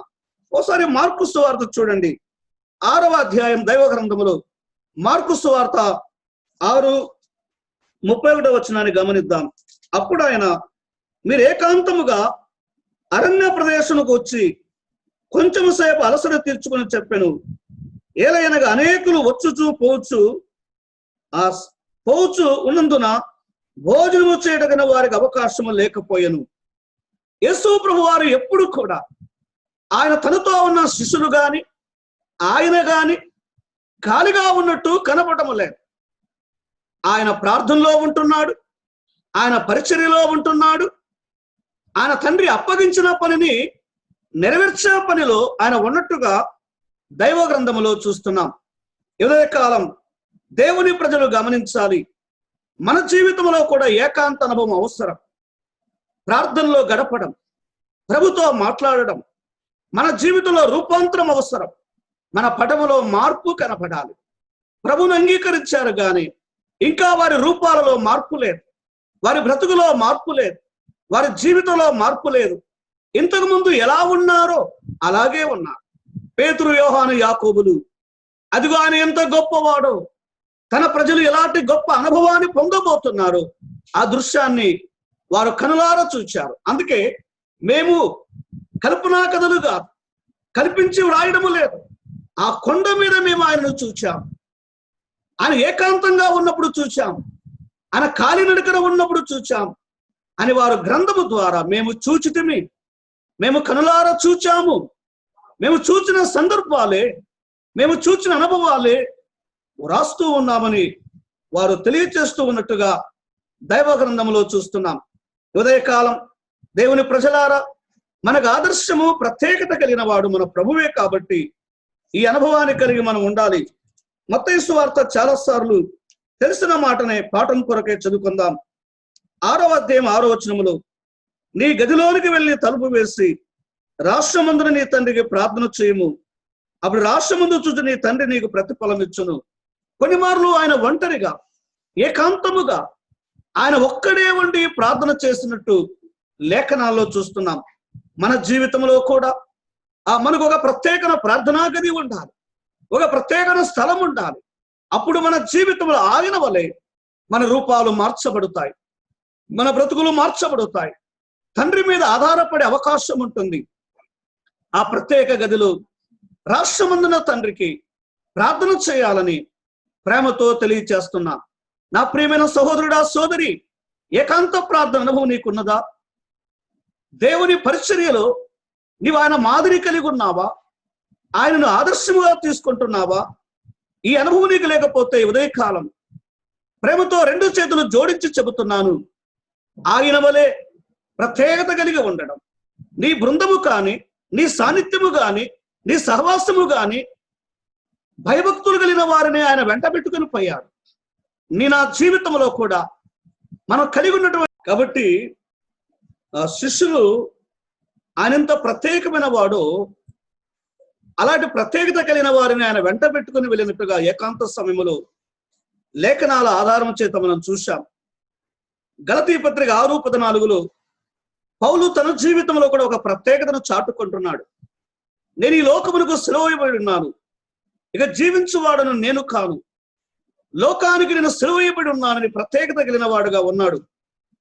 ఓసారి మార్కు సువార్త చూడండి, 6వ అధ్యాయం దైవ గ్రంథములో మార్కు సువార్త 6:31 వచనాన్ని గమనిద్దాం. అప్పుడు ఆయన, మీరు ఏకాంతముగా అరణ్య ప్రదేశముకు వచ్చి కొంచెము సేపు అలసట తీర్చుకొని చెప్పాను. ఏలైనగా అనేకులు వచ్చుచూ పోవచ్చు ఆ పోవచ్చు ఉన్నందున భోజనము చేయటగిన వారికి అవకాశము లేకపోయెను. యేసు ప్రభు వారు ఎప్పుడు కూడా ఆయన తనతో ఉన్న శిష్యులు గాని ఆయన గాని ఖాళీగా ఉన్నట్టు కనపడము లేదు. ఆయన ప్రార్థనలో ఉంటున్నాడు, ఆయన పరిచర్యలో ఉంటున్నాడు, ఆయన తండ్రి అప్పగించిన పనిని నెరవేర్చే పనిలో ఆయన ఉన్నట్టుగా దైవ గ్రంథములో చూస్తున్నాం. ఉదయకాలం దేవుని ప్రజలు గమనించాలి, మన జీవితంలో కూడా ఏకాంత అనుభవం అవసరం. ప్రార్థనలో గడపడం, ప్రభుతో మాట్లాడడం, మన జీవితంలో రూపాంతరం అవసరం. మన పటములో మార్పు కనపడాలి. ప్రభుని అంగీకరించారు కానీ ఇంకా వారి రూపాలలో మార్పు లేదు, వారి బ్రతుకులో మార్పు లేదు, వారి జీవితంలో మార్పు లేదు. ఇంతకు ముందు ఎలా ఉన్నారో అలాగే ఉన్నారు. పేతురు, యోహాను, యాకోబులు, అదిగో ఆయన ఎంత గొప్పవాడో, తన ప్రజలు ఎలాంటి గొప్ప అనుభవాన్ని పొందబోతున్నారో ఆ దృశ్యాన్ని వారు కనులారా చూచారు. అందుకే మేము కల్పనా కథలు కాదు, కల్పించి వ్రాయడము లేదు, ఆ కొండ మీద మేము ఆయనను చూచాం. ఆయన ఏకాంతంగా ఉన్నప్పుడు చూచాం, ఆయన కాలినడకన ఉన్నప్పుడు చూచాం అని వారు గ్రంథము ద్వారా మేము చూచితిమి, మేము కనులారా చూచాము, మేము చూచిన సందర్భాలే, మేము చూచిన అనుభవాలే రాస్తూ ఉన్నామని వారు తెలియచేస్తూ ఉన్నట్టుగా దైవ గ్రంథంలో చూస్తున్నాం. ఉదయకాలం దేవుని ప్రజలారా, మనకు ఆదర్శము ప్రత్యేకత కలిగిన వాడు మన ప్రభువే. కాబట్టి ఈ అనుభవాన్ని కలిగి మనం ఉండాలి. మత్తయి సువార్త చాలాసార్లు తెలిసిన మాటనే పాఠం కొరకే చదువుకుందాం. 6వ అధ్యాయం 6వ వచనములో, నీ గదిలోనికి వెళ్ళి తలుపు వేసి రాష్ట్రమందున నీ తండ్రికి ప్రార్థన చేయము, అప్పుడు రాష్ట్రమందు చూసి నీ తండ్రి నీకు ప్రతిఫలం ఇచ్చును. కొన్ని మార్లు ఆయన ఒంటరిగా ఏకాంతముగా ఆయన ఒక్కడే ఉండి ప్రార్థన చేసినట్టు లేఖనాల్లో చూస్తున్నాం. మన జీవితంలో కూడా మనకు ఒక ప్రత్యేక ప్రార్థనా గది ఉండాలి, ఒక ప్రత్యేక స్థలం ఉండాలి. అప్పుడు మన జీవితంలో ఆయన వలె మన రూపాలు మార్చబడతాయి, మన బ్రతుకులు మార్చబడతాయి, తండ్రి మీద ఆధారపడే అవకాశం ఉంటుంది. ఆ ప్రత్యేక గదిలో రాష్ట్రమందున తండ్రికి ప్రార్థన చేయాలని ప్రేమతో తెలియచేస్తున్నా. నా ప్రియమైన సహోదరుడా, సోదరి, ఏకాంత ప్రార్థన అనుభవం నీకున్నదా? దేవుని పరిచర్యలో నీవు ఆయన మాదిరి కలిగి ఉన్నావా? ఆయనను ఆదర్శముగా తీసుకుంటున్నావా? ఈ అనుభవం నీకు లేకపోతే ఉదయకాలం ప్రేమతో 2 చేతులు జోడించి చెబుతున్నాను, ఆయన వలె ప్రత్యేకత కలిగి ఉండడం. నీ బృందము కానీ, నీ సాన్నిధ్యము కానీ, నీ సహవాసము కానీ భయభక్తులు కలిగిన వారిని ఆయన వెంట పెట్టుకుని పోయాడు. నా జీవితంలో కూడా మనం కలిగి ఉన్నటువంటి కాబట్టి శిష్యులు ఆయనంత ప్రత్యేకమైన వాడు, అలాంటి ప్రత్యేకత కలిగిన వారిని ఆయన వెంట పెట్టుకుని వెళ్ళినట్టుగా ఏకాంత సమయంలో లేఖనాల ఆధారం చేత మనం చూశాం. గలతీ పత్రిక 6:14 పౌలు తన జీవితంలో కూడా ఒక ప్రత్యేకతను చాటుకుంటున్నాడు. నేను ఈ లోకమునకు సిలువవేయబడి ఉన్నాను, ఇక జీవించువాడను నేను కాను, లోకానికి నేను సిలువవేయబడి ఉన్నానని ప్రత్యేకత కలిగిన వాడుగా ఉన్నాడు.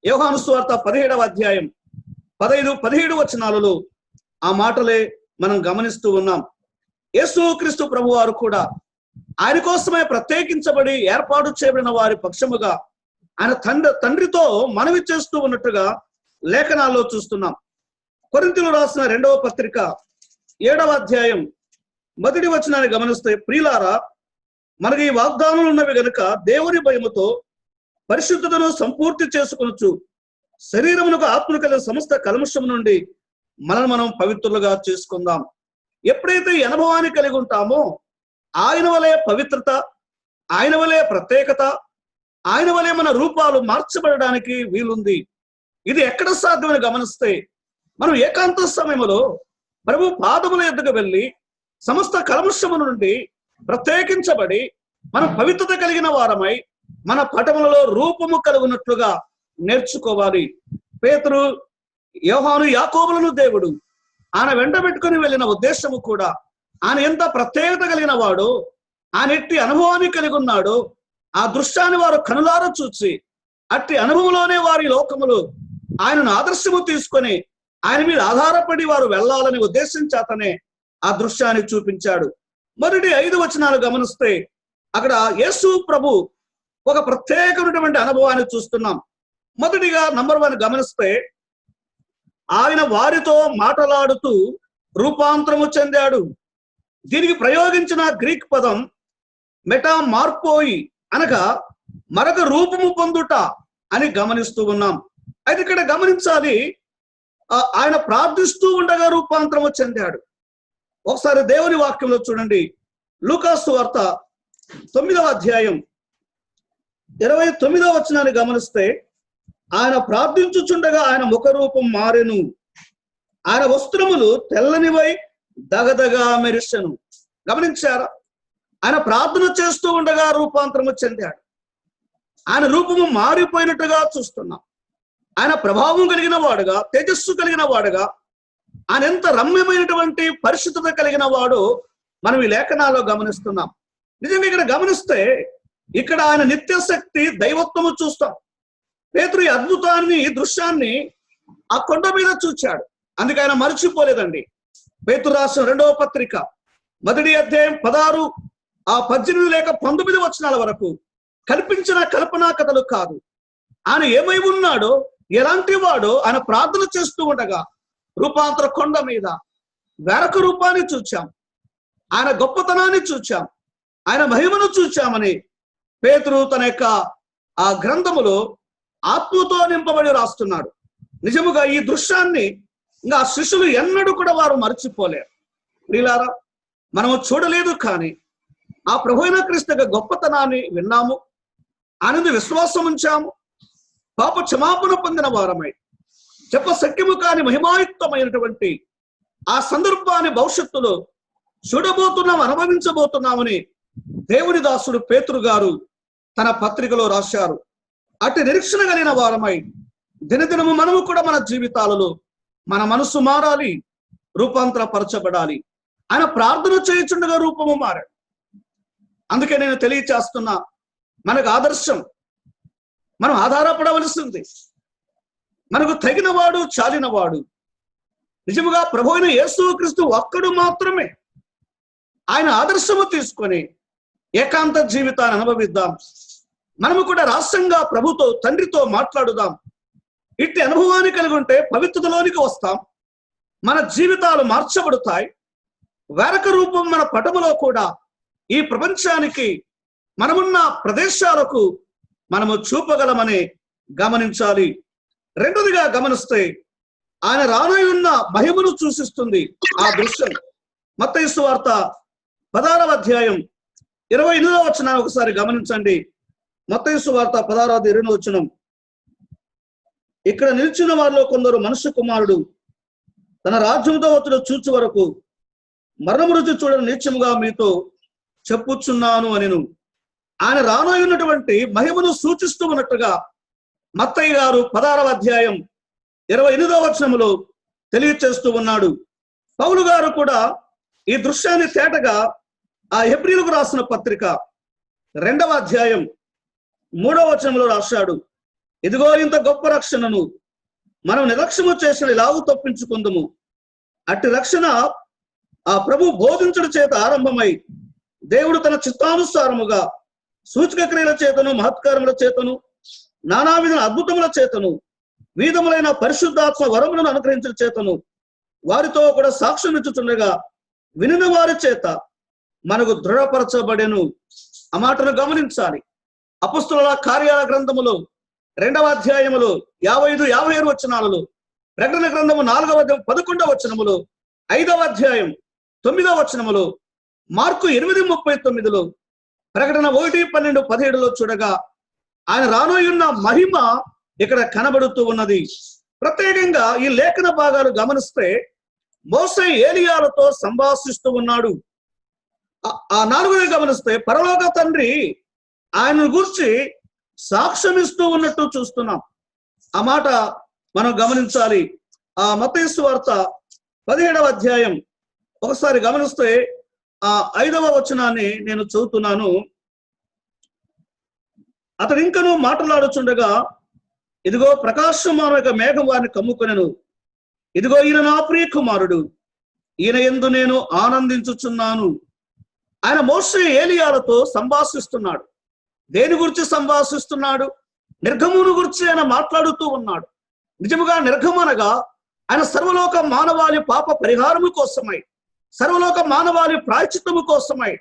యోహాను సువార్త 17వ అధ్యాయం 15-17 వచనాలలో ఆ మాటలే మనం గమనిస్తూ ఉన్నాం. యేసు క్రీస్తు ప్రభు వారు కూడా ఆయన కోసమే ప్రత్యేకించబడి ఏర్పాటు చేయబడిన వారి పక్షముగా ఆయన తండ్రితో మనవి చేస్తూ ఉన్నట్టుగా లేఖనాల్లో చూస్తున్నాం. కొరింథీయులు రాసిన 2వ పత్రిక 7వ అధ్యాయం 1వ వచనాన్ని గమనిస్తే, ప్రియులారా, మనకి ఈ వాగ్దానాలు ఉన్నవి గనుక దేవుని భయముతో పరిశుద్ధతను సంపూర్తి చేసుకొనొచ్చు శరీరమునకు ఆత్మను కలిగిన సమస్త కల్మషం నుండి మనం పవిత్రులుగా చేసుకుందాం. ఎప్పుడైతే ఈ అనుభవాన్ని కలిగి ఉంటామో ఆయన వలె పవిత్రత, ఆయన వలె ప్రత్యేకత, ఆయన వలె మన రూపాలు మార్చబడడానికి వీలుంది. ఇది ఎక్కడ సాధ్యమని గమనిస్తే, మనం ఏకాంత సమయంలో ప్రభు పాదముల ఎద్దుకు వెళ్ళి సమస్త కల్మషము నుండి ప్రత్యేకించబడి మనం పవిత్రత కలిగిన వారమై మన పటములలో రూపము కలుగునట్లుగా నేర్చుకోవాలి. పేతురు, యోహాను, యాకోబులను దేవుడు ఆయన వెంట పెట్టుకుని వెళ్ళిన ఉద్దేశము కూడా ఆయన ఎంత ప్రత్యేకత కలిగిన వాడో, ఆయన ఎట్టి అనుభవాన్ని కలిగి ఉన్నాడో ఆ దృశ్యాన్ని వారు కనులారా చూసి అట్టి అనుభవంలోనే వారి లోకములు ఆయనను ఆదర్శము తీసుకొని ఆయన మీద ఆధారపడి వారు వెళ్ళాలని ఉద్దేశించాతనే ఆ దృశ్యాన్ని చూపించాడు. మొదటి 5 వచనాలు గమనిస్తే అక్కడ యేసు ప్రభు ఒక ప్రత్యేకమైనటువంటి అనుభవాన్ని చూస్తున్నాం. మొదటిగా నంబర్ 1 గమనిస్తే, ఆయన వారితో మాట్లాడుతూ రూపాంతరము చెందాడు. దీనికి ప్రయోగించిన గ్రీక్ పదం మెటామార్పోయి, అనగా మరొక రూపము పొందుట అని గమనిస్తూ ఉన్నాం. అయితే ఇక్కడ గమనించాలి, ఆయన ప్రార్థిస్తూ ఉండగా రూపాంతరము చెందాడు. ఒకసారి దేవుని వాక్యంలో చూడండి, లూకాసు సువార్త 9వ అధ్యాయం 29వ వచనాన్ని గమనిస్తే, ఆయన ప్రార్థించుచుండగా ఆయన ముఖరూపం మారెను, ఆయన వస్త్రములు తెల్లనివై దగదగా మెరిసెను. గమనించారా? ఆయన ప్రార్థన చేస్తూ ఉండగా రూపాంతరము చెందాడు. ఆయన రూపము మారిపోయినట్టుగా చూస్తున్నాం. ఆయన ప్రభావం కలిగిన వాడుగా, తేజస్సు కలిగిన వాడుగా, ఆయన ఎంత రమ్యమైనటువంటి పరిశుద్ధత కలిగిన వాడు మనం ఈ లేఖనాల్లో గమనిస్తున్నాం. నిజంగా ఇక్కడ గమనిస్తే, ఇక్కడ ఆయన నిత్యశక్తి దైవత్వము చూస్తాం. పేతురు ఈ అద్భుతాన్ని, ఈ దృశ్యాన్ని ఆ కొండ మీద చూచాడు. అందుకే ఆయన మర్చిపోలేదండి. పేతురు రాసిన 2వ పత్రిక 1వ అధ్యాయం 16, 18 లేక 19 వచనాల వరకు కల్పించిన కల్పనా కథలు కాదు. ఆయన ఏమై ఉన్నాడో, ఎలాంటి వాడో ఆయన ప్రార్థన చేస్తూ ఉండగా రూపాంతర కొండ మీద వేరొక రూపాన్ని చూచాం. ఆయన గొప్పతనాన్ని చూచాం, ఆయన మహిమను చూచామని పేతురు తన యొక్క ఆ గ్రంథములో ఆత్మతో నింపబడి రాస్తున్నాడు. నిజముగా ఈ దృశ్యాన్ని ఇంకా శిష్యులు ఎన్నడూ కూడా వారు మర్చిపోలేరు. ప్రియులారా, మనము చూడలేదు, కానీ ఆ ప్రభువైన క్రీస్తు యొక్క గొప్పతనాన్ని విన్నాము, ఆనంద విశ్వాసం ఉంచాము, పాప క్షమాపణ పొందిన వారమై చెప్ప సఖ్యము కాని మహిమాయుక్తమైనటువంటి ఆ సందర్భాన్ని భవిష్యత్తులో చూడబోతున్నాం, అనుభవించబోతున్నామని దేవుని దాసుడు పేతురు గారు తన పత్రికలో రాశారు. అటు నిరీక్షణ కలిగిన వారమై దినదినము మనము కూడా మన జీవితాలలో మన మనస్సు మారాలి, రూపాంతరపరచబడాలి. ఆయన ప్రార్థన చేయుచుండగా రూపము మారాడు. అందుకే నేను తెలియచేస్తున్నా, మనకు ఆదర్శం, మనం ఆధారపడవలసింది మనకు తగినవాడు, చాలినవాడు నిజముగా ప్రభువైన యేసుక్రీస్తు ఒక్కడు మాత్రమే. ఆయన ఆదర్శము తీసుకొని ఏకాంత జీవితాన్ని అనుభవిద్దాం. మనము కూడా రహస్యంగా ప్రభుతో, తండ్రితో మాట్లాడుదాం. ఇట్టి అనుభవాన్ని కలిగి ఉంటే పవిత్రతలోనికి వస్తాం, మన జీవితాలు మార్చబడతాయి. వేరొక రూపం మన పటములో కూడా ఈ ప్రపంచానికి, మనమున్న ప్రదేశాలకు మనము చూపగలమని గమనించాలి. రెండోదిగా గమనిస్తే, ఆయన రానయ్యున్న మహిమను సూచిస్తుంది ఆ దృశ్యం. మత్తయి సువార్త 16వ అధ్యాయం 28వ వచనాన్ని ఒకసారి గమనించండి. మత్తయి సువార్త 16వ వచనం, ఇక్కడ నిలిచిన వారిలో కొందరు మనుష్య కుమారుడు తన రాజ్యంతో అతడు చూచు వరకు మరణము రుచి చూడని నీచముగా మీతో చెప్పుచున్నాను అనిను. ఆయన రానయ్యున్నటువంటి మహిమను సూచిస్తూ ఉన్నట్టుగా మత్తయి గారు 16వ అధ్యాయం 28వ వచనములో తెలియచేస్తూ ఉన్నాడు. పౌలు గారు కూడా ఈ దృశ్యాన్ని తేటగా ఆ హెబ్రీయులకు రాసిన పత్రిక 2వ అధ్యాయం 3వ వచనంలో రాశాడు. ఇదిగో ఇంత గొప్ప రక్షణను మనం నిర్లక్ష్యము చేసిన ఇలాగూ తప్పించుకుందుము. అట్టి రక్షణ ఆ ప్రభు బోధించుడు చేత ఆరంభమై దేవుడు తన చిత్తానుసారముగా సూచక క్రియల చేతను, మహత్కారముల చేతను, నానావిధ అద్భుతముల చేతను, విధములైన పరిశుద్ధాత్మ వరములను అనుగ్రహించిన చేతను వారితో కూడా సాక్ష్యం ఇచ్చుచుండగా వినిన వారి చేత మనకు దృఢపరచబడెను. ఆ మాటను గమనించాలి. అపొస్తలుల కార్యాల గ్రంథములో 2వ అధ్యాయములో 55, 57 వచనాలలో, ప్రకటన గ్రంథము 4వ అధ్యాయం 11వ వచనములో, 5వ అధ్యాయం 9వ వచనములో, మార్కు 8:39లో, ప్రకటన 1:12, 17లో చూడగా ఆయన రానోయున్న మహిమ ఇక్కడ కనబడుతూ ఉన్నది. ప్రత్యేకంగా ఈ లేఖన భాగాలు గమనిస్తే మోసే ఏలియాలతో సంభాషిస్తూ ఉన్నాడు. ఆ 4వ గమనిస్తే పరలోక తండ్రి ఆయనను గురించి సాక్ష్యం ఇస్తూ ఉన్నట్టు చూస్తున్నాం. ఆ మాట మనం గమనించాలి. ఆ మత్తయి సువార్త 17వ అధ్యాయం ఒకసారి గమనిస్తే ఆ 5వ వచనాన్ని నేను చదువుతున్నాను. అతడు ఇంకను మాట్లాడుచుండగా ఇదిగో ప్రకాశమాన యొక్క మేఘం వారిని కమ్ముకొనెను. ఇదిగో ఈయన నా ప్రియ కుమారుడు, ఈయన యందు నేను ఆనందించుచున్నాను. ఆయన మోషే ఏలియాలతో సంభాషిస్తున్నాడు. దేని గురించి సంభాషిస్తున్నాడు? నిర్గమును గురించి ఆయన మాట్లాడుతూ ఉన్నాడు. నిజముగా నిర్గము అనగా ఆయన సర్వలోక మానవాళి పాప పరిహారము కోసమై, సర్వలోక మానవాళి ప్రాయశ్చిత్తము కోసమై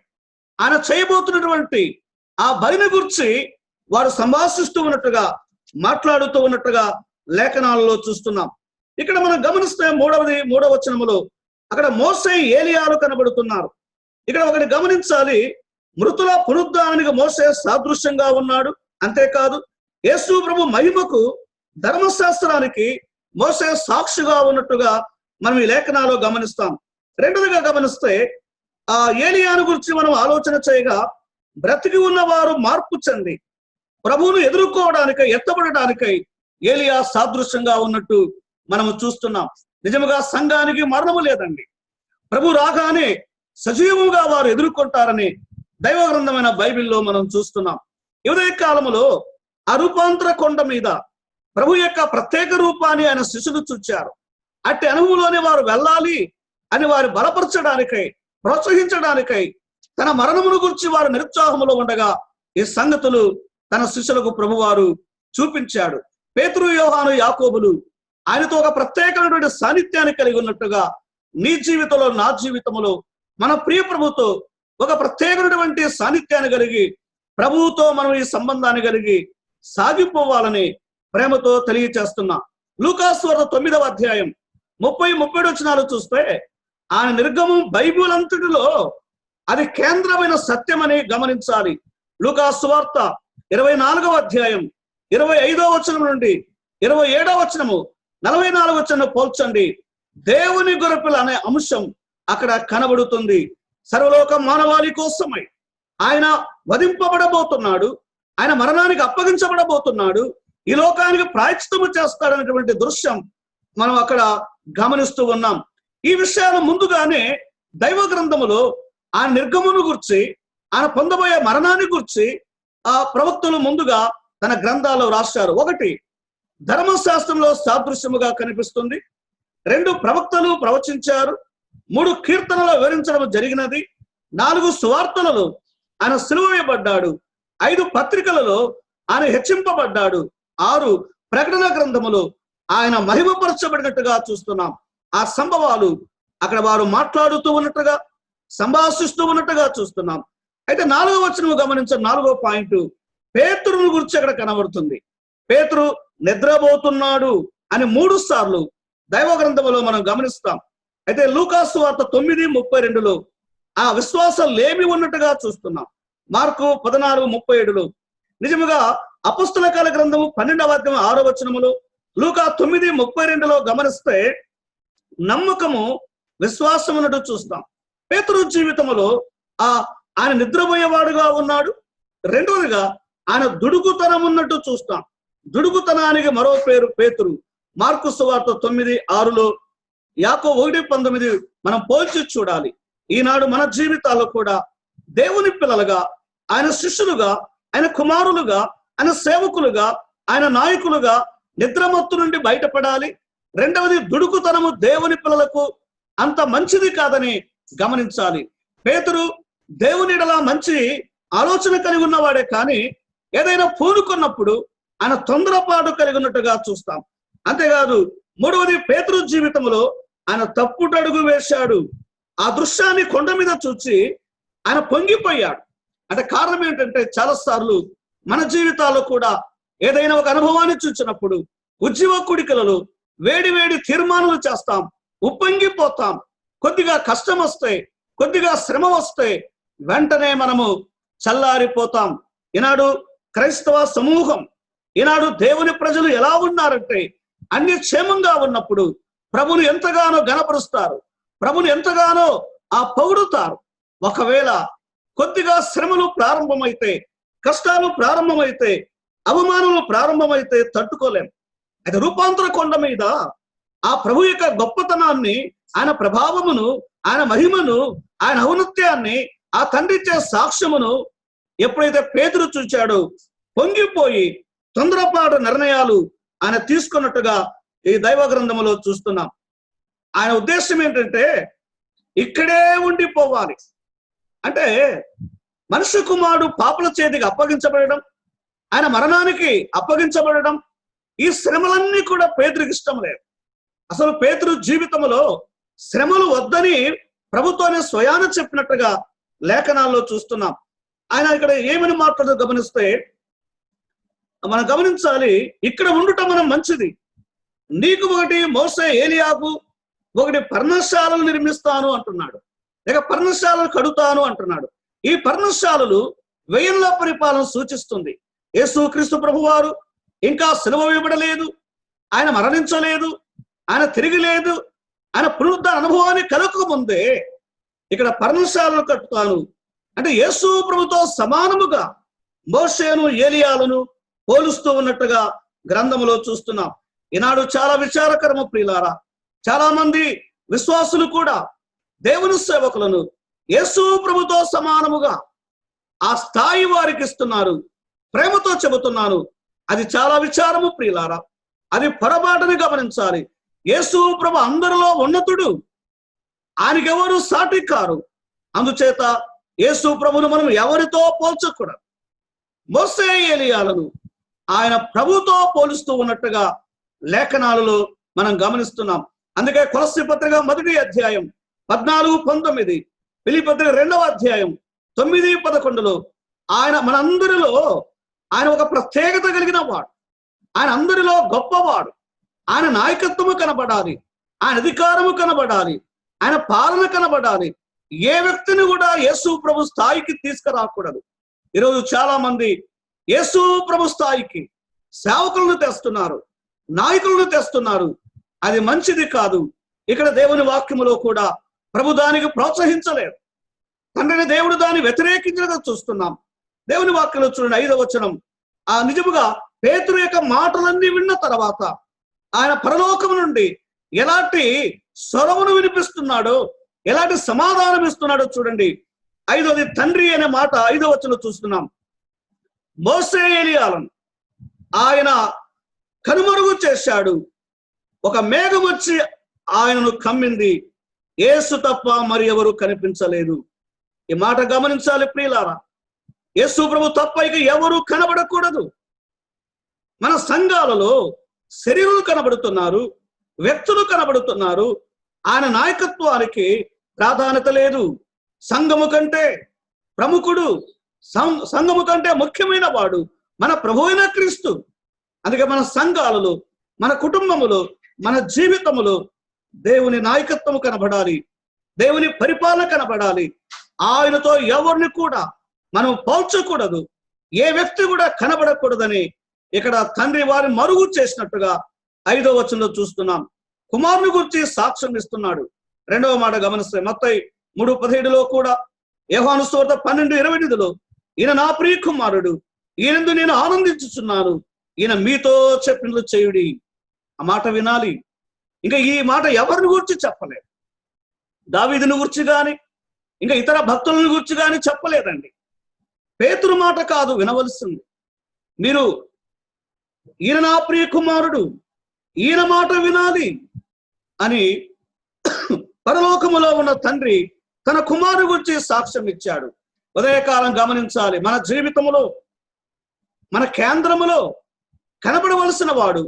ఆయన చేయబోతున్నటువంటి ఆ బలిని గురించి వారు సంభాషిస్తూ ఉన్నట్టుగా, మాట్లాడుతూ ఉన్నట్టుగా లేఖనాలలో చూస్తున్నాం. ఇక్కడ మనం గమనిస్తే మూడవ వచనములో అక్కడ మోసే ఏలియాలు కనబడుతున్నారు. ఇక్కడ ఒకటి గమనించాలి, మృతుల పునరుద్ధానానికి మోసే సాదృశ్యంగా ఉన్నాడు. అంతేకాదు, యేసు ప్రభు మహిమకు ధర్మశాస్త్రానికి మోసే సాక్షిగా ఉన్నట్టుగా మనం ఈ లేఖనాల్లో గమనిస్తాం. రెండోదిగా గమనిస్తే ఆ ఏలియాను గురించి మనం ఆలోచన చేయగా, బ్రతికి ఉన్నవారు మార్పు చెంది ప్రభువును ఎదుర్కోవడానికై, ఎత్తబడడానికై ఏలియా సాదృశ్యంగా ఉన్నట్టు మనము చూస్తున్నాం. నిజముగా సంఘానికి మరణము లేదండి. ప్రభు రాగానే సజీవంగా వారు ఎదుర్కొంటారని దైవ గ్రంథమైన బైబిల్లో మనం చూస్తున్నాం. ఉదయ కాలములో ఆ రూపాంతర కొండ మీద ప్రభు యొక్క ప్రత్యేక రూపాన్ని ఆయన శిష్యులు చూచారు. అట్టి అనుభవంలోనే వారు వెళ్ళాలి అని వారు బలపరచడానికై, ప్రోత్సహించడానికై తన మరణమును గురించి వారు నిరుత్సాహములో ఉండగా ఈ సంగతులు తన శిష్యులకు ప్రభువారు చూపించాడు. పేతురు, యోహాను, యాకోబులు ఆయనతో ఒక ప్రత్యేకమైనటువంటి సాన్నిధ్యాన్ని కలిగి ఉన్నట్టుగా నీ జీవితంలో, నా జీవితంలో మన ప్రియ ప్రభుతో ఒక ప్రత్యేకమైనటువంటి సాన్నిధ్యాన్ని కలిగి ప్రభువుతో మనం ఈ సంబంధాన్ని కలిగి సాగిపోవాలని ప్రేమతో తెలియచేస్తున్నా. లూకాసు వార్త 9వ అధ్యాయం 30-37 వచనాలు చూస్తే ఆయన నిర్గమం బైబిల్ అంతటిలో అది కేంద్రమైన సత్యమని గమనించాలి. లూకాసు వార్త 24వ అధ్యాయం 25వ వచనం నుండి 27వ వచనము 44వ వచనం పోల్చండి. దేవుని గొర్రెపిల్ల అనే అంశం అక్కడ కనబడుతుంది. సర్వలోక మానవాళి కోసమై ఆయన వధింపబడబోతున్నాడు, ఆయన మరణానికి అప్పగించబడబోతున్నాడు, ఈ లోకానికి ప్రాయశ్చిత్తము చేస్తాడనేటువంటి దృశ్యం మనం అక్కడ గమనిస్తూ ఉన్నాం. ఈ విషయాలు ముందుగానే దైవ గ్రంథములో ఆయన నిర్గమును గురించి, ఆయన పొందబోయే మరణాన్ని గురించి ఆ ప్రవక్తలు ముందుగా తన గ్రంథాల్లో రాశారు. ఒకటి ధర్మశాస్త్రంలో సాదృశ్యముగా కనిపిస్తుంది, 2 ప్రవక్తలు ప్రవచించారు, 3 కీర్తనలు వివరించడం జరిగినది, 4 సువార్తలలో ఆయన సిలువ వేయబడ్డాడు, 5 పత్రికలలో ఆయన హెచ్చింపబడ్డాడు, 6 ప్రకటన గ్రంథములో ఆయన మహిమపరచబడినట్టుగా చూస్తున్నాం. ఆ సంభవాలు అక్కడ వారు మాట్లాడుతూ ఉన్నట్టుగా, సంభాషిస్తూ ఉన్నట్టుగా చూస్తున్నాం. అయితే 4వ వచనము గమనించిన 4వ పాయింట్ పేతురును గురించి అక్కడ కనబడుతుంది. పేతురు నిద్రపోతున్నాడు అని 3 సార్లు దైవ గ్రంథములో మనం గమనిస్తాం. అయితే లూకాసు వార్త 9:32లో ఆ విశ్వాసం లేమి ఉన్నట్టుగా చూస్తున్నాం. మార్కు 14:37లో నిజముగా అపొస్తల కార్యాల గ్రంథము 12వ అధ్యాయం 6వ వచనములో, లూకా 9:32లో గమనిస్తే నమ్మకము, విశ్వాసం ఉన్నట్టు చూస్తాం. పేతురు జీవితంలో ఆయన నిద్రపోయేవాడుగా ఉన్నాడు. రెండవదిగా ఆయన దుడుకుతనం ఉన్నట్టు చూస్తాం. దుడుకుతనానికి మరో పేరు పేతురు. మార్కు సువార్త 9:6లో, యాకోబు 1:19 మనం పోల్చి చూడాలి. ఈనాడు మన జీవితాల్లో కూడా దేవుని పిల్లలుగా, ఆయన శిష్యులుగా, ఆయన కుమారులుగా, ఆయన సేవకులుగా, ఆయన నాయకులుగా నిద్రమత్తు నుండి బయటపడాలి. రెండవది దుడుకుతనము దేవుని పిల్లలకు అంత మంచిది కాదని గమనించాలి. పేతురు దేవుని ఎడల మంచి ఆలోచన కలిగి ఉన్నవాడే కానీ ఏదైనా పూనుకున్నప్పుడు ఆయన తొందరపాటు కలిగి ఉన్నట్టుగా చూస్తాం. అంతేకాదు, మూడవది పేతురు జీవితంలో ఆయన తప్పుటడుగు వేశాడు. ఆ దృశ్యాన్ని కొండ మీద చూసి ఆయన పొంగిపోయాడు. అంటే కారణం ఏంటంటే చాలా సార్లు మన జీవితాల్లో కూడా ఏదైనా ఒక అనుభవాన్ని చూసినప్పుడు ఉజ్జీవ కుడికలలో వేడి వేడి తీర్మానాలు చేస్తాం, ఉప్పొంగిపోతాం. కొద్దిగా కష్టం వస్తే, కొద్దిగా శ్రమ వస్తే వెంటనే మనము చల్లారిపోతాం. ఈనాడు క్రైస్తవ సమూహం, ఈనాడు దేవుని ప్రజలు ఎలా ఉన్నారంటే అన్ని క్షేమంగా ఉన్నప్పుడు ప్రభుని ఎంతగానో గణపరుస్తారు, ప్రభుని ఎంతగానో పొగుడుతారు. ఒకవేళ కొద్దిగా శ్రమలు ప్రారంభమైతే, కష్టాలు ప్రారంభమైతే, అవమానాలు ప్రారంభమైతే తట్టుకోలేం. అయితే రూపాంతర కొండ మీద ఆ ప్రభు యొక్క గొప్పతనాన్ని, ఆయన ప్రభావమును, ఆయన మహిమను, ఆయన ఔన్నత్యాన్ని, ఆ తండ్రిచ్చే సాక్ష్యమును ఎప్పుడైతే పేతురు చూచాడో పొంగిపోయి తొందరపాటు నిర్ణయాలు ఆయన తీసుకున్నట్టుగా ఈ దైవ గ్రంథములో చూస్తున్నాం. ఆయన ఉద్దేశం ఏంటంటే ఇక్కడే ఉండిపోవాలి. అంటే మనుష్య కుమారుడు పాపుల చేతికి అప్పగించబడడం, ఆయన మరణానికి అప్పగించబడడం, ఈ శ్రమలన్నీ కూడా పేతురికి ఇష్టం లేదు. అసలు పేతురు జీవితంలో శ్రమలు వద్దని ప్రభుత్వాన్ని స్వయాన చెప్పినట్టుగా లేఖనాల్లో చూస్తున్నాం. ఆయన ఇక్కడ ఏమని మాట్లాడదో గమనిస్తే మనం గమనించాలి, ఇక్కడ ఉండటం మనం మంచిది. నీకు ఒకటి మోసే ఏలియాకు ఒకటి పర్ణశాలలు నిర్మిస్తాను అంటున్నాడు, లేక పర్ణశాలలు కడుతాను అంటున్నాడు. ఈ పర్ణశాలలు వెయ్యేళ్ల పరిపాలన సూచిస్తుంది. యేసుక్రీస్తు ప్రభువారు ఇంకా సిలువ వేయబడలేదు, ఆయన మరణించలేదు, ఆయన తిరిగి లేదు, ఆయన పునరుద్ధరణ అనుభవాన్ని కలగక ముందే ఇక్కడ పర్ణశాలలు కట్టుతాను అంటే యేసు ప్రభుతో సమానముగా మోషేను ఏలియాలను పోలుస్తూ ఉన్నట్టుగా గ్రంథములో చూస్తున్నాం. ఈనాడు చాలా విచారకరము ప్రియులారా, చాలా మంది విశ్వాసులు కూడా దేవుని సేవకులను యేసు ప్రభుతో సమానముగా ఆ స్థాయి వారికి ఇస్తున్నారు. ప్రేమతో చెబుతున్నాను, అది చాలా విచారము ప్రియులారా, అది పొరపాటుని గమనించాలి. యేసు ప్రభు అందరిలో ఉన్నతుడు, ఆయనకెవరు సాటి కారు. అందుచేత యేసు ప్రభును మనం ఎవరితో పోల్చకూడదు. మోసే ఏలియాలను ఆయన ప్రభుతో పోలుస్తూ ఉన్నట్టుగా లేఖనాలలో మనం గమనిస్తున్నాం. అందుకే కొలస్సీ పత్రిక 1వ అధ్యాయం 14-19, ఫిలిప్పీ పత్రిక 2వ అధ్యాయం 9-11 ఆయన మనందరిలో ఆయన ఒక ప్రత్యేకత కలిగిన వాడు, ఆయన అందరిలో గొప్పవాడు. ఆయన నాయకత్వము కనబడాలి, ఆయన అధికారము కనబడాలి, ఆయన పాలన కనబడాలి. ఏ వ్యక్తిని కూడా యేసు ప్రభు స్థాయికి తీసుకురాకూడదు. ఈరోజు చాలా మంది యేసు ప్రభు స్థాయికి సేవకులను తెస్తున్నారు, నాయకులను తెస్తున్నారు. అది మంచిది కాదు. ఇక్కడ దేవుని వాక్యములో కూడా ప్రభు దానికి ప్రోత్సహించలేదు. తండ్రిని దేవుడు దాన్ని వ్యతిరేకించగా చూస్తున్నాం. దేవుని వాక్యంలో చూడండి 5వ వచనం. నిజముగా పేతురు యొక్క మాటలన్నీ విన్న తర్వాత ఆయన పరలోకం నుండి ఎలాంటి స్వరమును వినిపిస్తున్నాడో, ఎలాంటి సమాధానం ఇస్తున్నాడో చూడండి. 5వది తండ్రి అనే మాట 5వ వచనంలో చూస్తున్నాం. మోసే ఏలియాలను ఆయన కనుమరుగు చేశాడు, ఒక మేఘం వచ్చి ఆయనను కమ్మింది, యేసు తప్ప మరి ఎవరు కనిపించలేదు. ఈ మాట గమనించాలి ప్రియులారా, యేసు ప్రభు తప్ప ఇక ఎవరు కనబడకూడదు. మన సంఘాలలో శరీరులు కనబడుతున్నారు, వ్యక్తులు కనబడుతున్నారు. ఆయన నాయకత్వానికి ప్రాధాన్యత లేదు. సంఘము కంటే ప్రముఖుడు, సంఘము కంటే ముఖ్యమైన వాడు మన ప్రభువైన క్రీస్తు. అందుకే మన సంఘాలలో, మన కుటుంబములో, మన జీవితములో దేవుని నాయకత్వము కనబడాలి, దేవుని పరిపాలన కనబడాలి. ఆయనతో ఎవరిని కూడా మనం పోల్చకూడదు, ఏ వ్యక్తి కూడా కనబడకూడదని ఇక్కడ తండ్రి వారిని మరుగు చేసినట్టుగా 5వ వచనంలో చూస్తున్నాం. కుమారుని గురించి సాక్ష్యం ఇస్తున్నాడు. 2వ మాట గమనిస్తే మత్తయి 3:17 కూడా, యోహాను సువార్త 12:28 ఈయన నా ప్రియ కుమారుడు, ఈయనందు నేను ఆనందించుచున్నాను, ఈయన మీతో చెప్పినట్లు చేయుడి. ఆ మాట వినాలి. ఇంకా ఈ మాట ఎవరిని గురించి చెప్పలేదు. దావీదుని గురించి కానీ ఇంకా ఇతర భక్తులను గురించి కానీ చెప్పలేదండి. పేతురు మాట కాదు వినవలసింది. మీరు ఈయన నా ప్రియ కుమారుడు, ఈయన మాట వినాలి అని పరలోకములో ఉన్న తండ్రి తన కుమారుడు గురించి సాక్ష్యం ఇచ్చాడు. ఉదయకాలం గమనించాలి, మన జీవితంలో, మన కేంద్రములో కనబడవలసిన వాడు,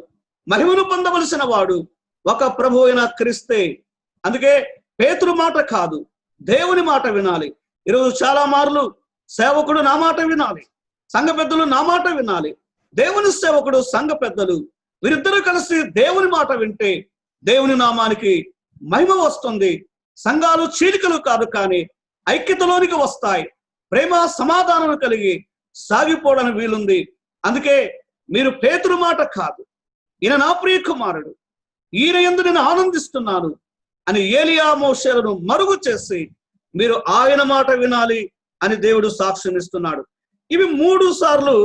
మహిమను పొందవలసిన వాడు ఒక ప్రభు అయిన క్రీస్తే. అందుకే పేతురు మాట కాదు, దేవుని మాట వినాలి. ఈరోజు చాలా మార్లు సేవకుడు నా మాట వినాలి, సంఘ పెద్దలు నా మాట వినాలి. దేవుని సేవకుడు, సంఘ పెద్దలు వీరిద్దరూ కలిసి దేవుని మాట వింటే దేవుని నామానికి మహిమ వస్తుంది. సంఘాలు చీలికలు కాదు కానీ ఐక్యతలోనికి వస్తాయి. ప్రేమ సమాధానం కలిగి సాగిపోవడానికి వీలుంది. అందుకే మీరు పేతురు మాట కాదు, ఈయన నా ప్రియ కుమారుడు, ఈయన యందు నేను ఆనందిస్తున్నాను అని ఏలియా మోషేలను మరుగు చేసి మీరు ఆయన మాట వినాలి అని దేవుడు సాక్ష్యం ఇస్తున్నాడు. ఇవి 3 సార్లు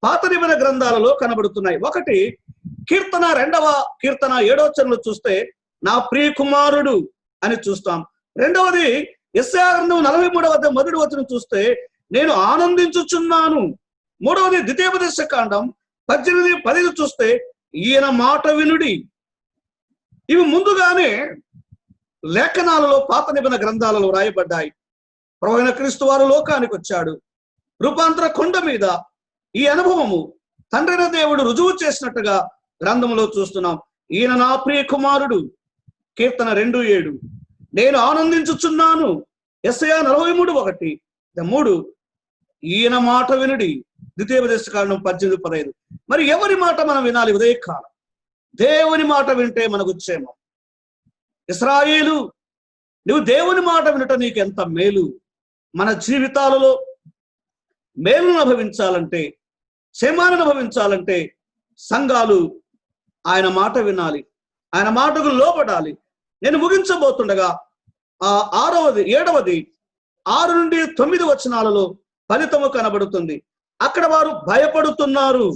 పాత నిబంధన గ్రంథాలలో కనబడుతున్నాయి. ఒకటి కీర్తన 2వ కీర్తన 7వ వచనంలో చూస్తే నా ప్రియ కుమారుడు అని చూస్తాం. 2వది యెషయా గ్రంథం 43వ అధ్యాయం 1వ వచనం చూస్తే నేను ఆనందించుచున్నాను. 3వది ద్వితీయోపదేశ కాండం 18:10 చూస్తే ఈయన మాట వినుడి. ఇవి ముందుగానే లేఖనాలలో పాత నిబంధన గ్రంథాలలో రాయబడ్డాయి. ప్రభువైన క్రీస్తు వారు లోకానికి వచ్చాడు, రూపాంతర కొండ మీద ఈ అనుభవము తండ్రైన దేవుడు రుజువు చేసినట్టుగా గ్రంథంలో చూస్తున్నాం. ఈయన నా ప్రియ కుమారుడు, కీర్తన 2:7. నేను ఆనందించుచున్నాను, యెషయా 43:1. ఈయన మాట వినుడి, ద్వితీయోపదేశకాండం 18:15. మరి ఎవరి మాట మనం వినాలి? ఉదయకాలం దేవుని మాట వింటే మనకు క్షేమం. ఇశ్రాయేలు, నువ్వు దేవుని మాట వినటం నీకు ఎంత మేలు. మన జీవితాలలో మేలును అనుభవించాలంటే, క్షేమాన్ని అనుభవించాలంటే సంఘాలు ఆయన మాట వినాలి, ఆయన మాటకు లోబడాలి. నేను ముగించబోతుండగా 7వ 6 నుండి 9 వచనాలలో ఫలితము కనబడుతుంది. అక్కడ వారు భయపడుతున్నారు.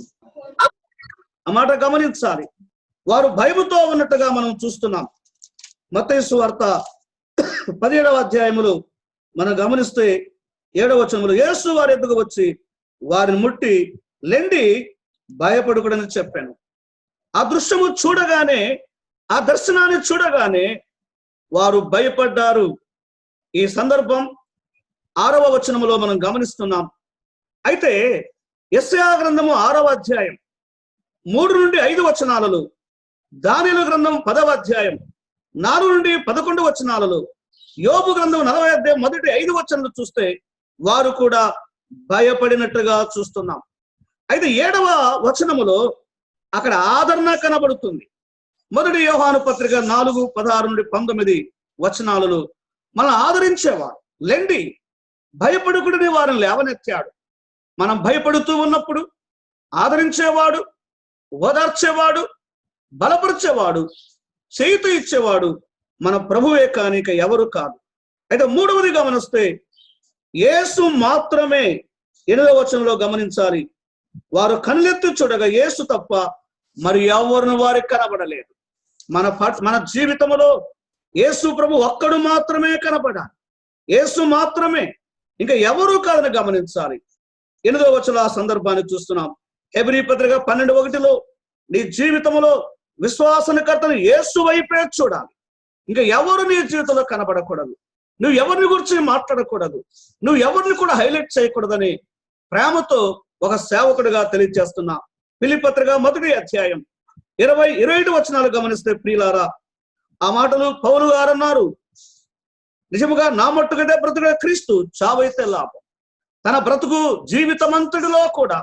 ఆ మాట గమనించాలి. వారు భయముతో ఉన్నట్టుగా మనం చూస్తున్నాం. మత్తయి సువార్త 17వ అధ్యాయములో మనం గమనిస్తే 7వ వచనములో యేసు వారి ఎద్దుకు వచ్చి వారిని ముట్టి లెండి, భయపడకూడని చెప్పాను. ఆ దృశ్యము చూడగానే, ఆ దర్శనాన్ని చూడగానే వారు భయపడ్డారు. ఈ సందర్భం 6వ వచనములో మనం గమనిస్తున్నాం. అయితే యెషయా గ్రంథము 6వ అధ్యాయం 3 నుండి 5 వచనాలలో, దానియేలు గ్రంథం 10వ అధ్యాయం 4 నుండి 11 వచనాలలో, యోబు గ్రంథం 40వ అధ్యాయం మొదటి 5 వచనాలు చూస్తే వారు కూడా భయపడినట్టుగా చూస్తున్నాం. అయితే 7వ వచనములో అక్కడ ఆదరణ కనబడుతుంది. మొదటి యోహాను పత్రిక 4:16 నుండి 19 వచనాలలో మనం ఆదరించేవారు. లెండి, భయపడుకుని వారిని లేవనెత్తాడు. మనం భయపడుతూ ఉన్నప్పుడు ఆదరించేవాడు, ఓదార్చేవాడు, బలపరిచేవాడు, చేయుత ఇచ్చేవాడు మన ప్రభువే కానీ ఇక ఎవరు కాదు. అయితే 3వది గమనిస్తే యేసు మాత్రమే. 8వ వచనంలో గమనించాలి, వారు కళ్ళెత్తి చూడగా యేసు తప్ప మరి ఎవరిని వారికి కనబడలేదు. మన జీవితంలో యేసు ప్రభు ఒక్కడు మాత్రమే కనబడాలి, యేసు మాత్రమే, ఇంకా ఎవరు కాదని గమనించాలి. 8వ వచనం ఆ సందర్భాన్ని చూస్తున్నాం. హెబ్రీ పత్రిక 12:1 నీ జీవితంలో విశ్వాసనకర్తను యేసు వైపే చూడాలి. ఇంకా ఎవరు నీ జీవితంలో కనబడకూడదు, నువ్వు ఎవరిని గురించి మాట్లాడకూడదు, నువ్వు ఎవరిని కూడా హైలైట్ చేయకూడదని ప్రేమతో ఒక సేవకుడిగా తెలియజేస్తున్నా. ఫిలిప్పీ పత్రిక 1వ అధ్యాయం 20-21 వచనాలు గమనిస్తే ప్రియులారా, ఆ మాటలు పౌలు గారు అన్నారు, నిజముగా నా మట్టుకదే బ్రతుకు క్రీస్తు, చావైతే లాభం. తన బ్రతుకు జీవితమంతటిలో కూడా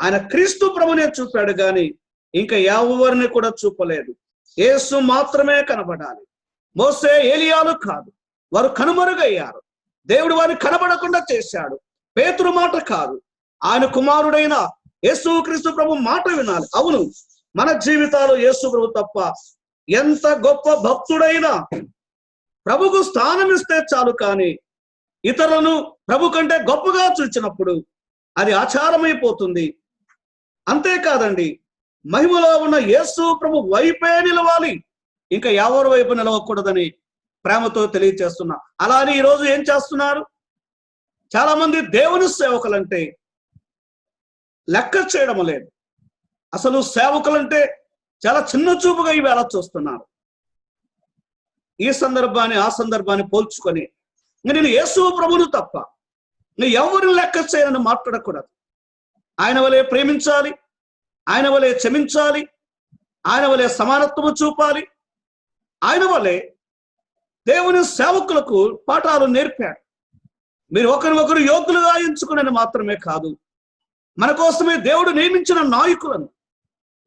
ఆయన క్రీస్తు ప్రభునే చూపాడు కానీ ఇంకా ఎవరిని కూడా చూపలేదు. యేసు మాత్రమే కనబడాలి. మోసే, ఏలియాలు కాదు, వారు కనుమరుగయ్యారు. దేవుడు వారిని కనబడకుండా చేశాడు. పేతురు మాట కాదు, ఆయన కుమారుడైన యేసు క్రీస్తు ప్రభు మాట వినాలి. అవును, మన జీవితాలు యేసు ప్రభు తప్ప ఎంత గొప్ప భక్తుడైనా ప్రభుకు స్థానం ఇస్తే చాలు, కానీ ఇతరులను ప్రభు కంటే గొప్పగా చూచినప్పుడు అది ఆచారమైపోతుంది. అంతేకాదండి, మహిమలో ఉన్న యేసు ప్రభు వైపే నిలవాలి, ఇంకా ఎవరి వైపు నిలవకూడదని ప్రేమతో తెలియజేస్తున్నా. అలానే ఈరోజు ఏం చేస్తున్నారు? చాలా మంది దేవుని సేవకులంటే లెక్క చేయడం లేదు. అసలు సేవకులంటే చాలా చిన్న చూపుగా ఈవేళ చూస్తున్నారు. ఈ సందర్భాన్ని ఆ సందర్భాన్ని పోల్చుకొని నేను యేసు ప్రభువును తప్ప నేను ఎవరిని లెక్క చేయనని మాట్లాడకూడదు. ఆయన వలె ప్రేమించాలి, ఆయన వలె క్షమించాలి, ఆయన వలె సమానత్వము చూపాలి, ఆయన వలె దేవుని సేవకులకు పాఠాలు నేర్పాడు. మీరు ఒకరినొకరు యోగ్యులుగా ఎంచుకునేది మాత్రమే కాదు, మన కోసమే దేవుడు నియమించిన నాయకులను,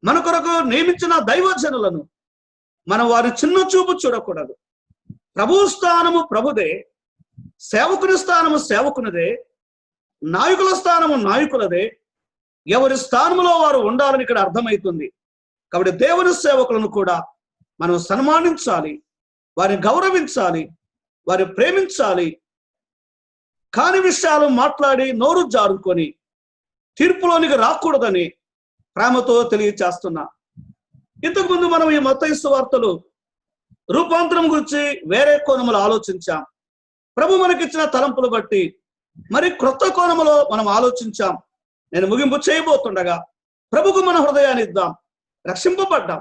మన కొరకు నియమించిన దైవజనులను మనం వారి చిన్న చూపు చూడకూడదు. ప్రభు స్థానము ప్రభుదే, సేవకుని స్థానము సేవకునిదే, నాయకుల స్థానము నాయకులదే. ఎవరి స్థానంలో వారు ఉండాలని ఇక్కడ అర్థమవుతుంది. కాబట్టి దేవుని సేవకులను కూడా మనం సన్మానించాలి, వారిని గౌరవించాలి, వారిని ప్రేమించాలి. కాని విషయాలు మాట్లాడి నోరు జారుకొని తీర్పులోనికి రాకూడదని ప్రేమతో తెలియచేస్తున్నా. ఇంతకుముందు మనం ఈ మత్తయి సువార్తలు రూపాంతరం గురించి వేరే కోణములు ఆలోచించాం. ప్రభు మనకిచ్చిన తలంపులు బట్టి మరి క్రొత్త కోణములో మనం ఆలోచించాం. నేను ముగింపు చేయబోతుండగా ప్రభుకు మన హృదయాన్ని ఇద్దాం. రక్షింపబడ్డాం,